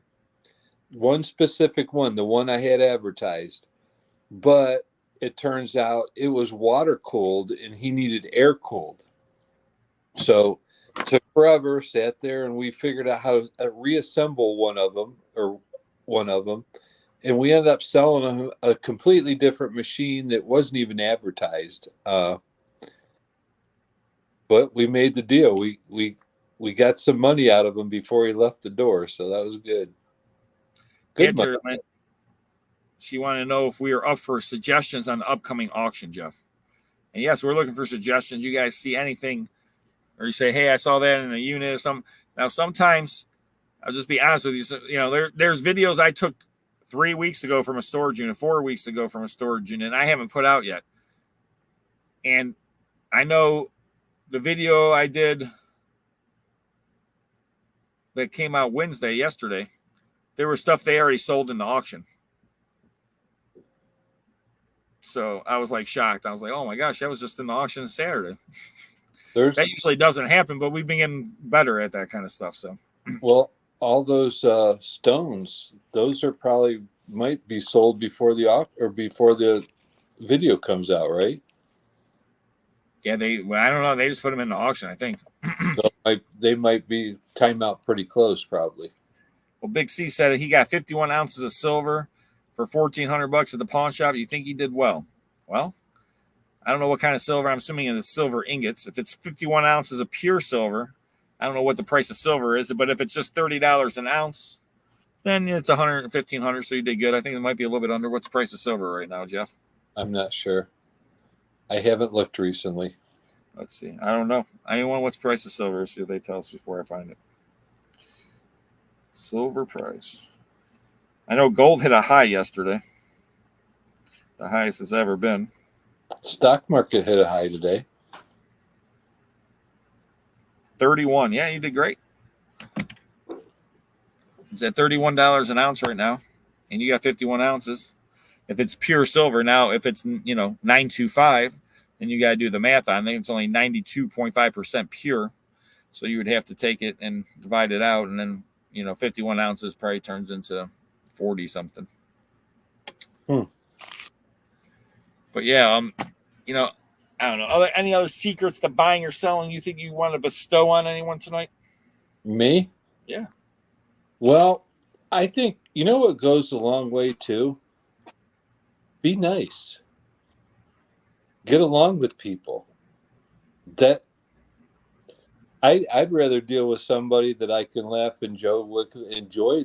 specific one, the one I had advertised, but it turns out it was water cooled and he needed air cooled. So it took forever, sat there, and we figured out how to reassemble one of them, and we ended up selling a completely different machine that wasn't even advertised. But we made the deal. We got some money out of him before he left the door, so that was good. She wanted to know if we are up for suggestions on the upcoming auction, Jeff. And yes, we're looking for suggestions. You guys see anything, or you say, hey, I saw that in a unit or something. Now, sometimes, I'll just be honest with you, there's videos I took 3 weeks ago from a storage unit, 4 weeks ago from a storage unit, and I haven't put out yet. And I know the video I did that came out yesterday, there was stuff they already sold in the auction. So I was like shocked. I was like, oh my gosh, that was just in the auction Saturday. That usually doesn't happen, but we've been getting better at that kind of stuff. So, well, all those stones, those are probably might be sold before the video comes out, right? Yeah, I don't know. They just put them in the auction, I think. So they might be timed out pretty close, probably. Well, Big C said he got 51 ounces of silver for $1,400 at the pawn shop. You think he did well? Well, I don't know what kind of silver. I'm assuming it's silver ingots. If it's 51 ounces of pure silver, I don't know what the price of silver is, but if it's just $30 an ounce, then it's $115. So you did good. I think it might be a little bit under. What's the price of silver right now, Jeff? I'm not sure. I haven't looked recently. Let's see. I don't know. I want what's the price of silver. See what they tell us before I find it. Silver price. I know gold hit a high yesterday. The highest it's ever been. Stock market hit a high today. 31. Yeah, you did great. It's at $31 an ounce right now, and you got 51 ounces. If it's pure silver, now if it's 925, then you got to do the math on. I think it's only 92.5% pure, so you would have to take it and divide it out, and then 51 ounces probably turns into 40 something. But yeah, I don't know. Any other secrets to buying or selling you think you want to bestow on anyone tonight? Me? Yeah. Well, I think, what goes a long way too? Be nice. Get along with people. That I'd rather deal with somebody that I can laugh and joke with, enjoy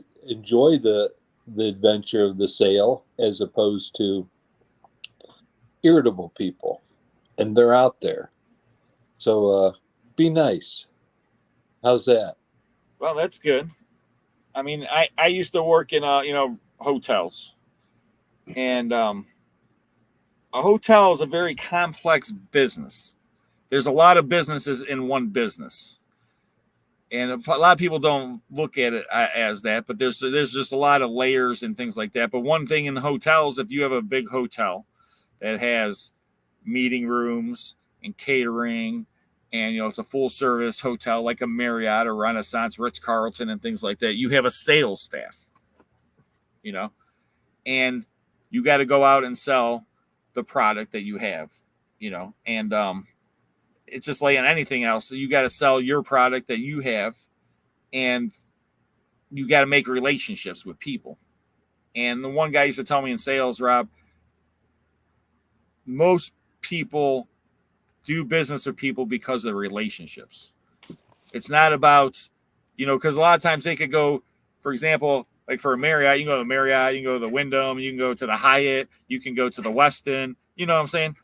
the adventure of the sale, as opposed to irritable people. And they're out there. So be nice. How's that? Well, that's good. I mean, I used to work in hotels. And a hotel is a very complex business. There's a lot of businesses in one business. And a lot of people don't look at it as that, but there's just a lot of layers and things like that. But one thing in hotels, if you have a big hotel that has meeting rooms and catering, and it's a full service hotel like a Marriott or Renaissance, Ritz-Carlton, and things like that, you have a sales staff, and you got to go out and sell the product that you have, and it's just like in anything else. So you got to sell your product that you have, and you got to make relationships with people. And the one guy used to tell me in sales, Rob, most people do business with people because of relationships. It's not about, because a lot of times they could go, for example, like for a Marriott, you can go to the Marriott, you can go to the Wyndham, you can go to the Hyatt, you can go to the Westin, you know what I'm saying?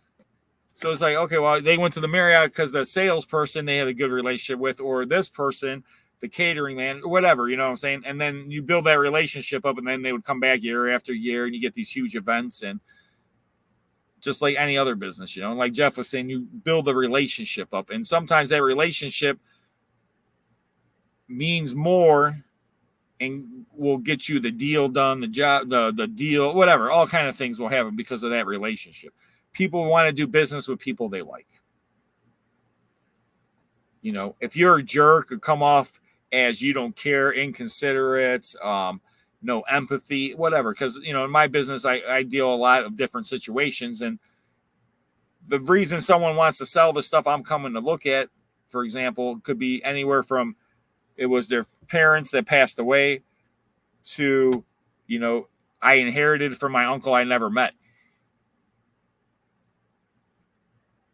So it's like, okay, well, they went to the Marriott because the salesperson they had a good relationship with, or this person the catering man, whatever, you know what I'm saying? And then you build that relationship up, and then they would come back year after year, and you get these huge events. And just like any other business, you know, like Jeff was saying, you build a relationship up, and sometimes that relationship means more and will get you the deal done, the job, the deal, whatever, all kind of things will happen because of that relationship. People want to do business with people they like. You know, if you're a jerk or come off as you don't care, inconsiderate, no empathy, whatever. Because, you know, in my business, I deal a lot of different situations. And the reason someone wants to sell the stuff I'm coming to look at, for example, could be anywhere from it was their parents that passed away to, you know, I inherited from my uncle I never met.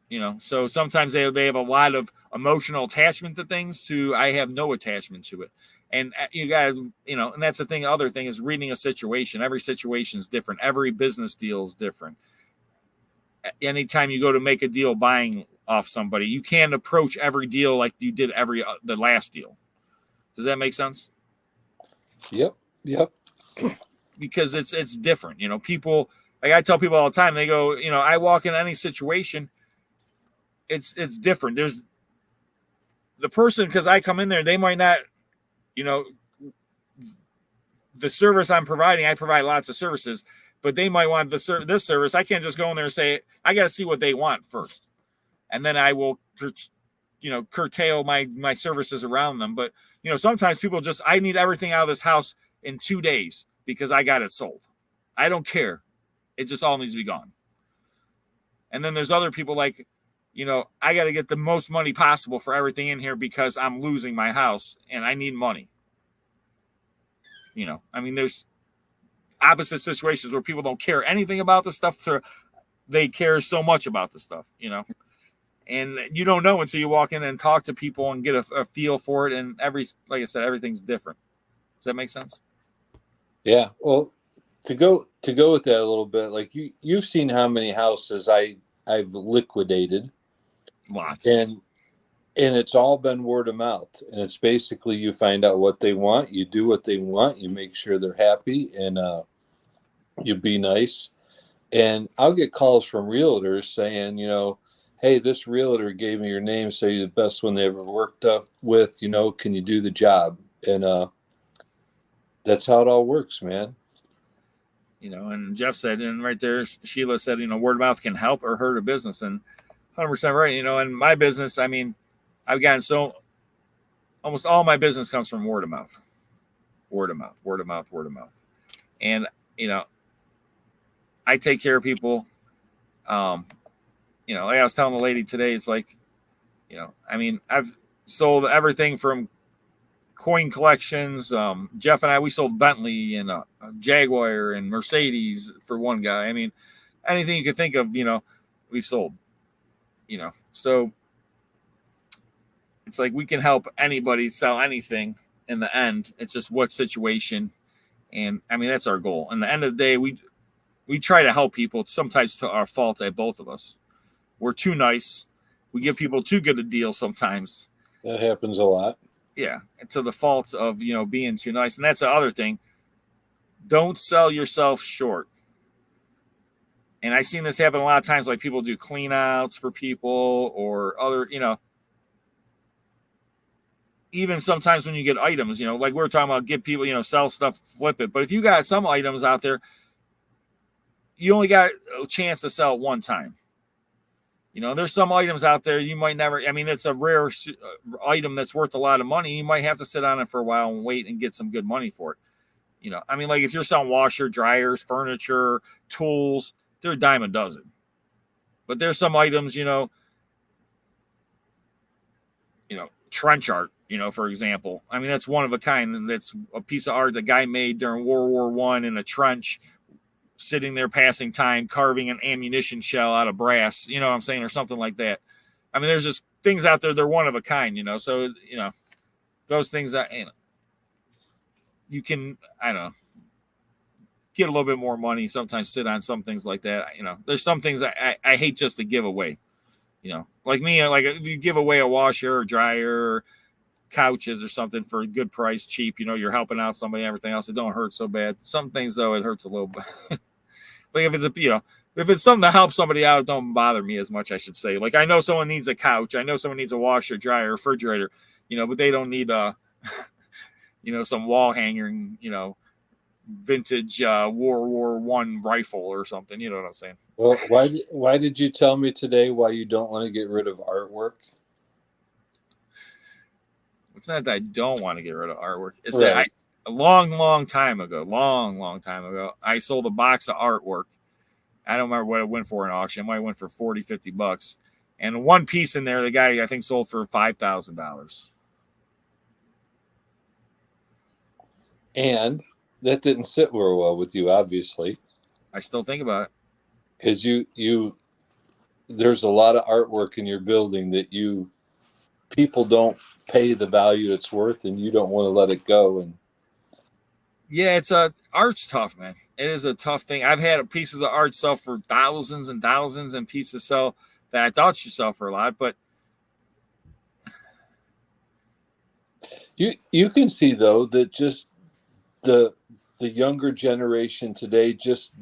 You know, so sometimes they have a lot of emotional attachment to things to I have no attachment to it. And you guys, you know, and that's the thing. Other thing is reading a situation. Every situation is different. Every business deal is different. Anytime you go to make a deal buying off somebody, you can't approach every deal like you did the last deal. Does that make sense? Yep. Because it's different. You know, people, like I tell people all the time, they go, you know, I walk in any situation, it's different. There's the person, because I come in there, they might not, you know, the service I'm providing, I provide lots of services, but they might want this service. I can't just go in there and say, I got to see what they want first. And then I will, you know, curtail my services around them. But, you know, sometimes people just, I need everything out of this house in 2 days because I got it sold. I don't care. It just all needs to be gone. And then there's other people like, you know, I got to get the most money possible for everything in here because I'm losing my house and I need money. You know, I mean, there's opposite situations where people don't care anything about the stuff, so they care so much about the stuff, you know, and you don't know until you walk in and talk to people and get a feel for it. And like I said, everything's different. Does that make sense? Yeah. Well, to go with that a little bit, like you've seen how many houses I've liquidated. Lots. And it's all been word of mouth. And it's basically you find out what they want, you do what they want, you make sure they're happy, and you be nice. And I'll get calls from realtors saying, you know, hey, this realtor gave me your name, so you're the best one they ever worked with, you know, can you do the job? And that's how it all works, man. You know, and Jeff said, and right there, Sheila said, you know, word of mouth can help or hurt a business. And 100% right. You know, in my business, I mean, I've gotten almost all my business comes from word of mouth. And, you know, I take care of people. You know, like I was telling the lady today, it's like, you know, I mean, I've sold everything from coin collections. Jeff and we sold Bentley and Jaguar and Mercedes for one guy. I mean, anything you could think of, you know, we've sold, you know, so it's like we can help anybody sell anything in the end. It's just what situation. And I mean, that's our goal. In the end of the day, we try to help people, sometimes to our fault at both of us. We're too nice. We give people too good a deal sometimes. That happens a lot. Yeah. And to the fault of, you know, being too nice. And that's the other thing. Don't sell yourself short. And I've seen this happen a lot of times, like people do clean outs for people or other, you know, even sometimes when you get items, you know, like we're talking about, get people, you know, sell stuff, flip it. But if you got some items out there, you only got a chance to sell it one time. You know, there's some items out there you might never, I mean, it's a rare item that's worth a lot of money. You might have to sit on it for a while and wait and get some good money for it. You know, I mean, like if you're selling washer, dryers, furniture, tools, they're a dime a dozen. But there's some items, you know, trench art, you know, for example. I mean, that's one of a kind. And that's a piece of art the guy made during World War I in a trench, sitting there passing time, carving an ammunition shell out of brass, you know what I'm saying, or something like that. I mean, there's just things out there, they're one of a kind, you know. So, you know, those things that, you know, you can, I don't know, get a little bit more money, sometimes sit on some things like that. You know, there's some things I hate just to give away. You know, like me, like you give away a washer or dryer, or couches or something for a good price, cheap. You're helping out somebody, everything else. It don't hurt so bad. Some things though, it hurts a little bit. Like if it's something to help somebody out, it don't bother me as much, I should say. Like I know someone needs a couch. I know someone needs a washer, dryer, refrigerator, but they don't need some wall hanging, vintage World War I rifle or something. You know what I'm saying? Well, why did you tell me today why you don't want to get rid of artwork? It's not that I don't want to get rid of artwork. It's Right. that a long time ago, I sold a box of artwork. I don't remember what it went for in auction. It might have went for $40-$50. And one piece in there, the guy, I think, sold for $5,000. And that didn't sit very well with you, obviously. I still think about it. Because there's a lot of artwork in your building that people don't pay the value it's worth, and you don't want to let it go. And yeah, art's tough, man. It is a tough thing. I've had pieces of art sell for thousands and thousands, and pieces sell that I thought should sell for a lot, but you can see though that just the younger generation today, just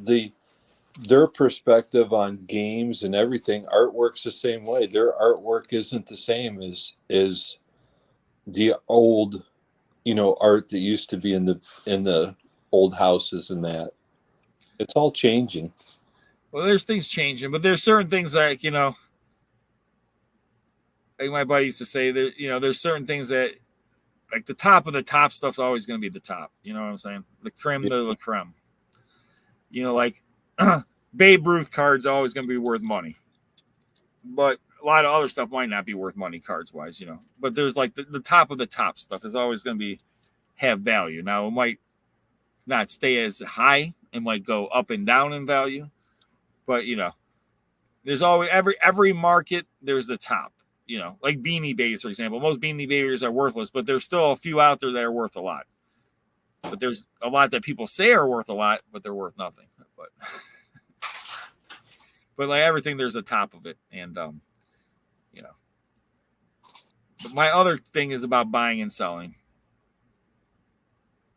their perspective on games and everything, artwork's the same way. Their artwork isn't the same as the old, art that used to be in the old houses and that. It's all changing. Well, there's things changing, but there's certain things like, like my buddy used to say that, there's certain things that, like the top of the top stuff's always going to be the top. You know what I'm saying? The creme de la creme. Like Babe Ruth cards always going to be worth money. But a lot of other stuff might not be worth money cards wise, But there's like the top of the top stuff is always going to have value. Now it might not stay as high. It might go up and down in value. But there's always every market, there's the top. Like Beanie Babies, for example. Most Beanie Babies are worthless, but there's still a few out there that are worth a lot. But there's a lot that people say are worth a lot, but they're worth nothing. But like everything, there's a top of it. And, But my other thing is about buying and selling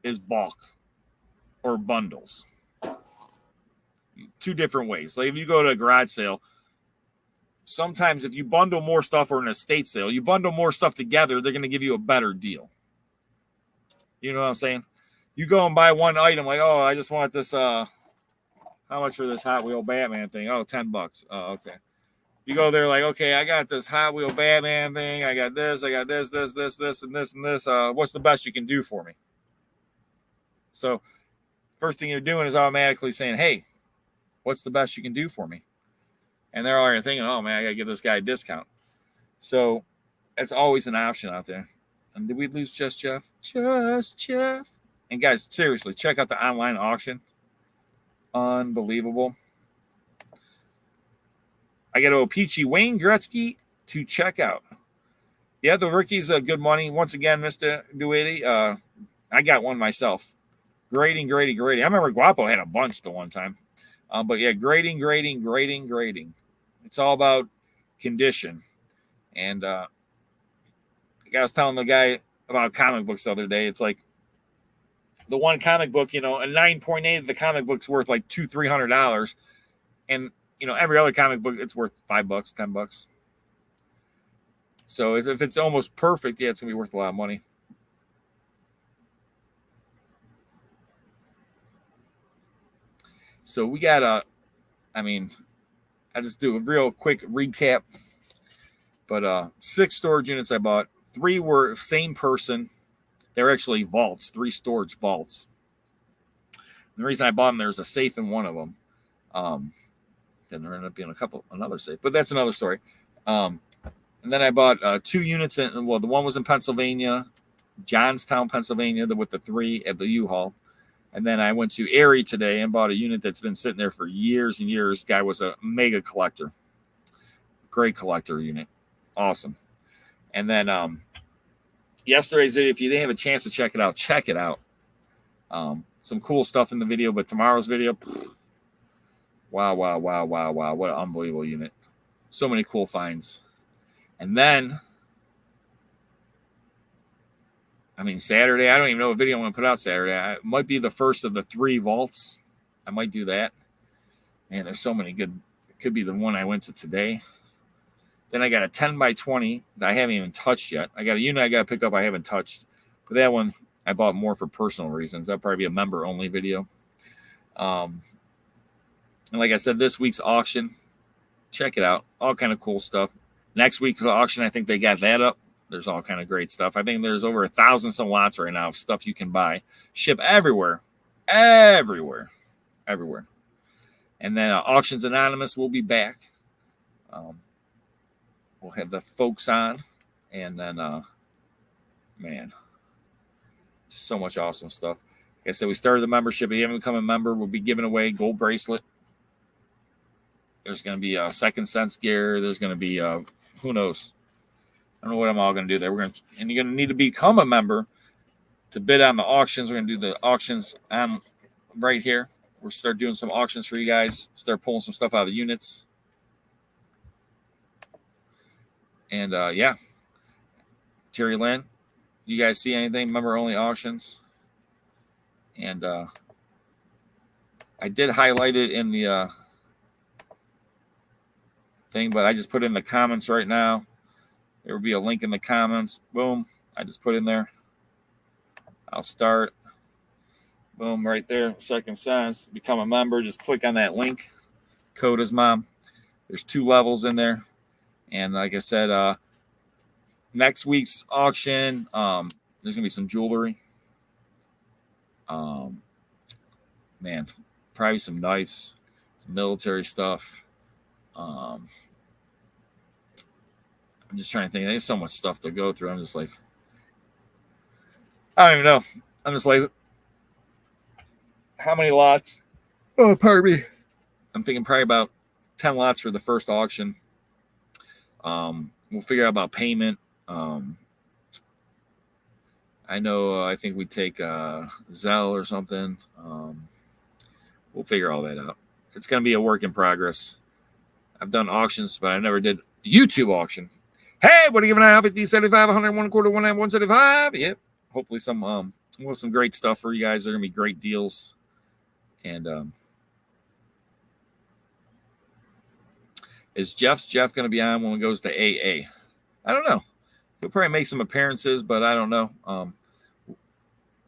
is bulk or bundles. Two different ways. Like if you go to a garage sale, sometimes if you bundle more stuff, or an estate sale, you bundle more stuff together, they're going to give you a better deal. You know what I'm saying? You go and buy one item, like, oh, I just want this, how much for this Hot Wheel Batman thing? Oh, $10. Oh, okay. You go there like, okay, I got this Hot Wheel Batman thing. I got this, and this, and this. What's the best you can do for me? So first thing you're doing is automatically saying, hey, what's the best you can do for me? And they're already thinking, oh, man, I got to give this guy a discount. So that's always an option out there. And did we lose Just Jeff? Just Jeff. And guys, seriously, check out the online auction. Unbelievable. I got Opeachy Wayne Gretzky to check out. Yeah, the rookie's good money. Once again, Mr. Duity, I got one myself. Grading. I remember Guapo had a bunch the one time. But yeah, grading. It's all about condition. And I was telling the guy about comic books the other day. It's like the one comic book, a 9.8 of the comic book's worth like $200-$300. And, every other comic book, it's worth $5, $10. So if it's almost perfect, yeah, it's going to be worth a lot of money. So we got I just do a real quick recap. But 6 storage units I bought. 3 were same person. They're actually vaults, 3 storage vaults. And the reason I bought them, there's a safe in one of them. Then there ended up being another safe, but that's another story. And then I bought 2 units the one was in Pennsylvania, Johnstown, Pennsylvania, with the 3 at the U-Haul. And then I went to Erie today and bought a unit that's been sitting there for years and years. Guy was a mega collector. Great collector unit. Awesome. And then yesterday's video, if you didn't have a chance to check it out, check it out. Some cool stuff in the video, but tomorrow's video, wow. What an unbelievable unit. So many cool finds. And then I mean, Saturday, I don't even know what video I'm going to put out Saturday. It might be the first of the 3 vaults. I might do that. Man, there's so many good. It could be the one I went to today. Then I got a 10 by 20 that I haven't even touched yet. I got a unit I got to pick up I haven't touched. But that one, I bought more for personal reasons. That'll probably be a member-only video. And like I said, this week's auction, check it out. All kind of cool stuff. Next week's auction, I think they got that up. There's all kind of great stuff. I think there's over 1,000 some lots right now of stuff you can buy. Ship everywhere. Everywhere. And then Auctions Anonymous will be back. We'll have the folks on. And then, man, just so much awesome stuff. Like I said, we started the membership. If you haven't become a member, we'll be giving away gold bracelet. There's going to be a second sense gear. There's going to be, who knows? I don't know what I'm all going to do there. And you're going to need to become a member to bid on the auctions. We're going to do the auctions on right here. We'll start doing some auctions for you guys. Start pulling some stuff out of the units. And yeah, Terry Lynn, you guys see anything? Member only auctions. And I did highlight it in the thing, but I just put it in the comments right now. There will be a link in the comments. Boom. I just put in there. I'll start. Boom, right there. Second sense. Become a member. Just click on that link. Code is mom. There's 2 levels in there. And like I said, next week's auction, there's going to be some jewelry. Man, probably some knives, some military stuff. I'm just trying to think. There's so much stuff to go through. I'm just like, I don't even know. I'm just like, how many lots? Oh, pardon me. I'm thinking probably about 10 lots for the first auction. We'll figure out about payment. I know, I think we take Zelle or something. We'll figure all that out. It's going to be a work in progress. I've done auctions, but I never did YouTube auction. Hey, what are you giving out? 50, 75, 100, 1 quarter, 1 175. Yep. Hopefully some great stuff for you guys. They're going to be great deals. And is Jeff going to be on when it goes to AA? I don't know. He'll probably make some appearances, but I don't know.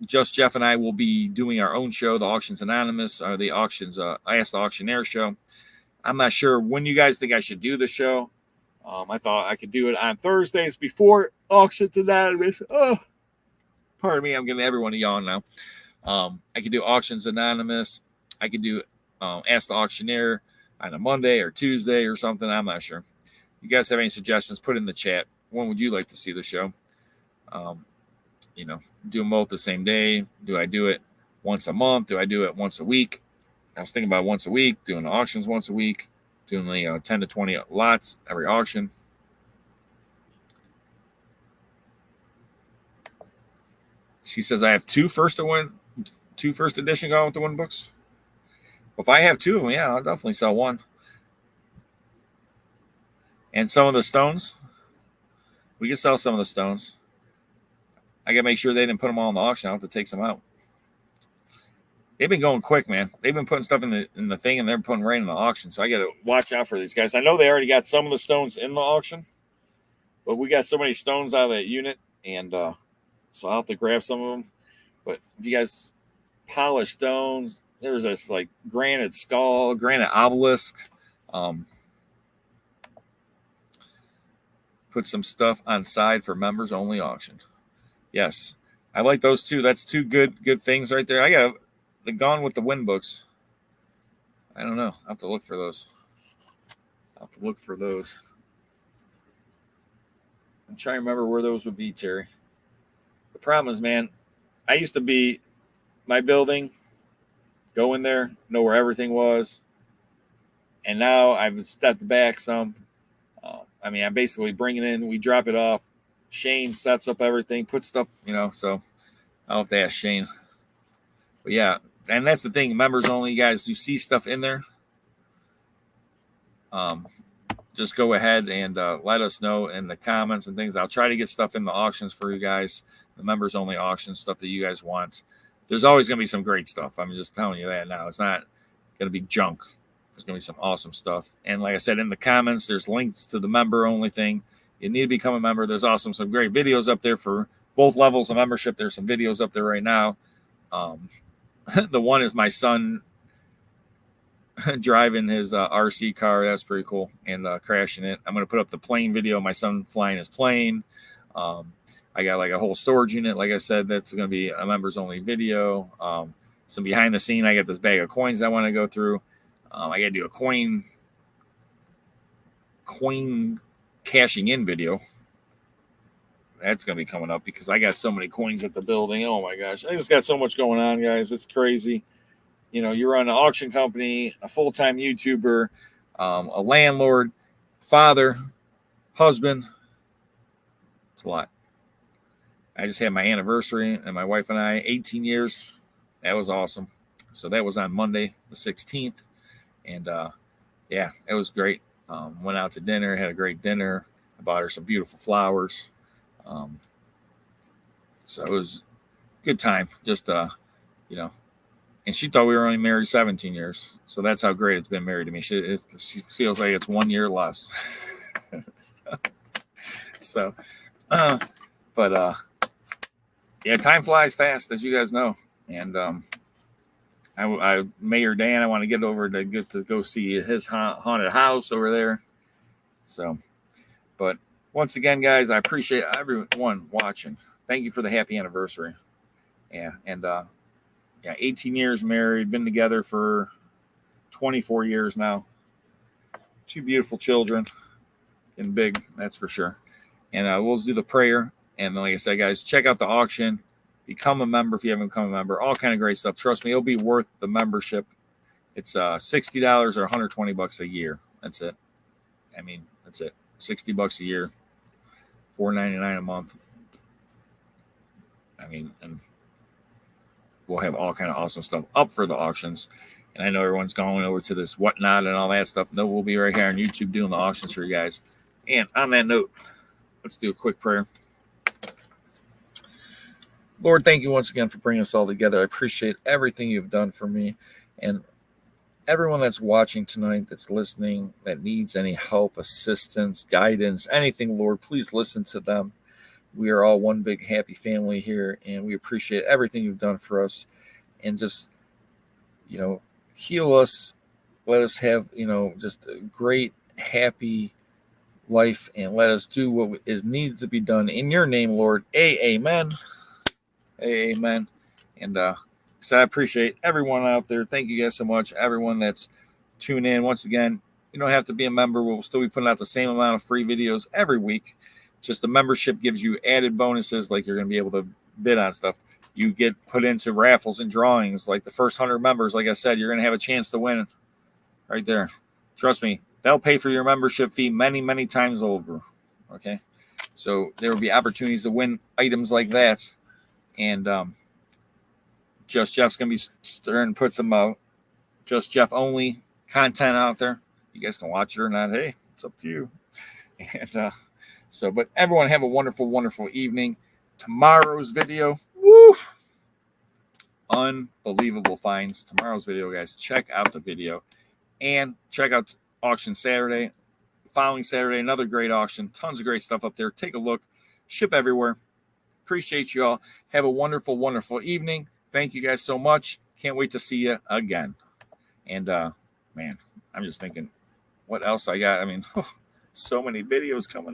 Just Jeff and I will be doing our own show, the Auctions Anonymous, or the Auctions Ask the Auctioneer show. I'm not sure when you guys think I should do the show. I thought I could do it on Thursdays before Auctions Anonymous. Oh, pardon me. I'm getting everyone to yawn now. I could do Auctions Anonymous. I could do Ask the Auctioneer on a Monday or Tuesday or something. I'm not sure. You guys have any suggestions? Put in the chat. When would you like to see the show? Do them both the same day. Do I do it once a month? Do I do it once a week? I was thinking about once a week, doing the auctions once a week, doing the 10 to 20 lots every auction. She says I have 2 first edition going with the 1 books. Well, if I have 2 of them, yeah, I'll definitely sell 1. And some of the stones, we can sell some of the stones. I got to make sure they didn't put them all in the auction. I'll have to take some out. They've been going quick, man. They've been putting stuff in the thing, and they're putting right in the auction. So I got to watch out for these guys. I know they already got some of the stones in the auction, but we got so many stones out of that unit, and so I'll have to grab some of them. But if you guys polish stones, there's this like granite skull, granite obelisk. Put some stuff on side for members only auction. Yes, I like those 2. That's 2 good things right there. I got the Gone with the Wind books. I don't know. I'll have to look for those. I'm trying to remember where those would be, Terry. The problem is, man, I used to be my building, go in there, know where everything was, and now I've stepped back some. I'm basically bringing it in. We drop it off. Shane sets up everything, puts stuff, so I'll have to ask Shane. But yeah, and that's the thing. Members only, guys, you see stuff in there. just go ahead and let us know in the comments and things. I'll try to get stuff in the auctions for you guys, the members only auction stuff that you guys want. There's always going to be some great stuff. I'm just telling you that now. It's not going to be junk. There's going to be some awesome stuff. And like I said, in the comments, there's links to the member only thing. You need to become a member. There's also some great videos up there for both levels of membership. There's some videos up there right now. The one is my son driving his RC car. That's pretty cool. And crashing it. I'm going to put up the plane video of my son flying his plane. I got like a whole storage unit. Like I said, that's going to be a members only video. Some behind the scene. I got this bag of coins I want to go through. I got to do a coin cashing in video. That's going to be coming up because I got so many coins at the building. Oh my gosh. I just got so much going on, guys. It's crazy. You know, you run an auction company, a full-time YouTuber, a landlord, father, husband. It's a lot. I just had my anniversary, and my wife and I, 18 years. That was awesome. So that was on Monday, the 16th. And, yeah, it was great. Went out to dinner, had a great dinner. I bought her some beautiful flowers. So it was a good time. Just, you know, and she thought we were only married 17 years. So that's how great it's been married to me. She feels like it's 1 year less. So, yeah, time flies fast, as you guys know. And Mayor Dan, I want to get over to get to go see his haunted house over there. So, but once again, guys, I appreciate everyone watching. Thank you for the happy anniversary. Yeah, and yeah, 18 years married, been together for 24 years now. 2 beautiful children, and big, that's for sure. And we'll do the prayer. And like I said, guys, check out the auction. Become a member if you haven't become a member. All kind of great stuff. Trust me, it'll be worth the membership. It's $60 or $120 a year. That's it. I mean, that's it. $60 a year, $4.99 a month. I mean, and we'll have all kind of awesome stuff up for the auctions. And I know everyone's going over to this whatnot and all that stuff. No, we'll be right here on YouTube doing the auctions for you guys. And on that note, let's do a quick prayer. Lord, thank you once again for bringing us all together. I appreciate everything you've done for me. And everyone that's watching tonight, that's listening, that needs any help, assistance, guidance, anything, Lord, please listen to them. We are all one big happy family here, and we appreciate everything you've done for us. And just, you know, heal us. Let us have, you know, just a great, happy life, and let us do what needs to be done. In your name, Lord, amen. Amen. And so I appreciate everyone out there. Thank you guys so much. Everyone that's tuning in. Once again, you don't have to be a member. We'll still be putting out the same amount of free videos every week. Just the membership gives you added bonuses, like you're going to be able to bid on stuff. You get put into raffles and drawings. Like the first 100 members, like I said, you're going to have a chance to win right there. Trust me, they'll pay for your membership fee many, many times over. Okay? So there will be opportunities to win items like that. And Just Jeff's going to be starting to put some Just Jeff only content out there. You guys can watch it or not. Hey, it's up to you. And but everyone have a wonderful, wonderful evening. Tomorrow's video, woo! Unbelievable finds. Tomorrow's video, guys. Check out the video. And check out Auction Saturday. Following Saturday, another great auction. Tons of great stuff up there. Take a look. Ship everywhere. Appreciate you all. Have a wonderful, wonderful evening. Thank you guys so much. Can't wait to see you again. And, man, I'm just thinking, what else I got? I mean, so many videos coming.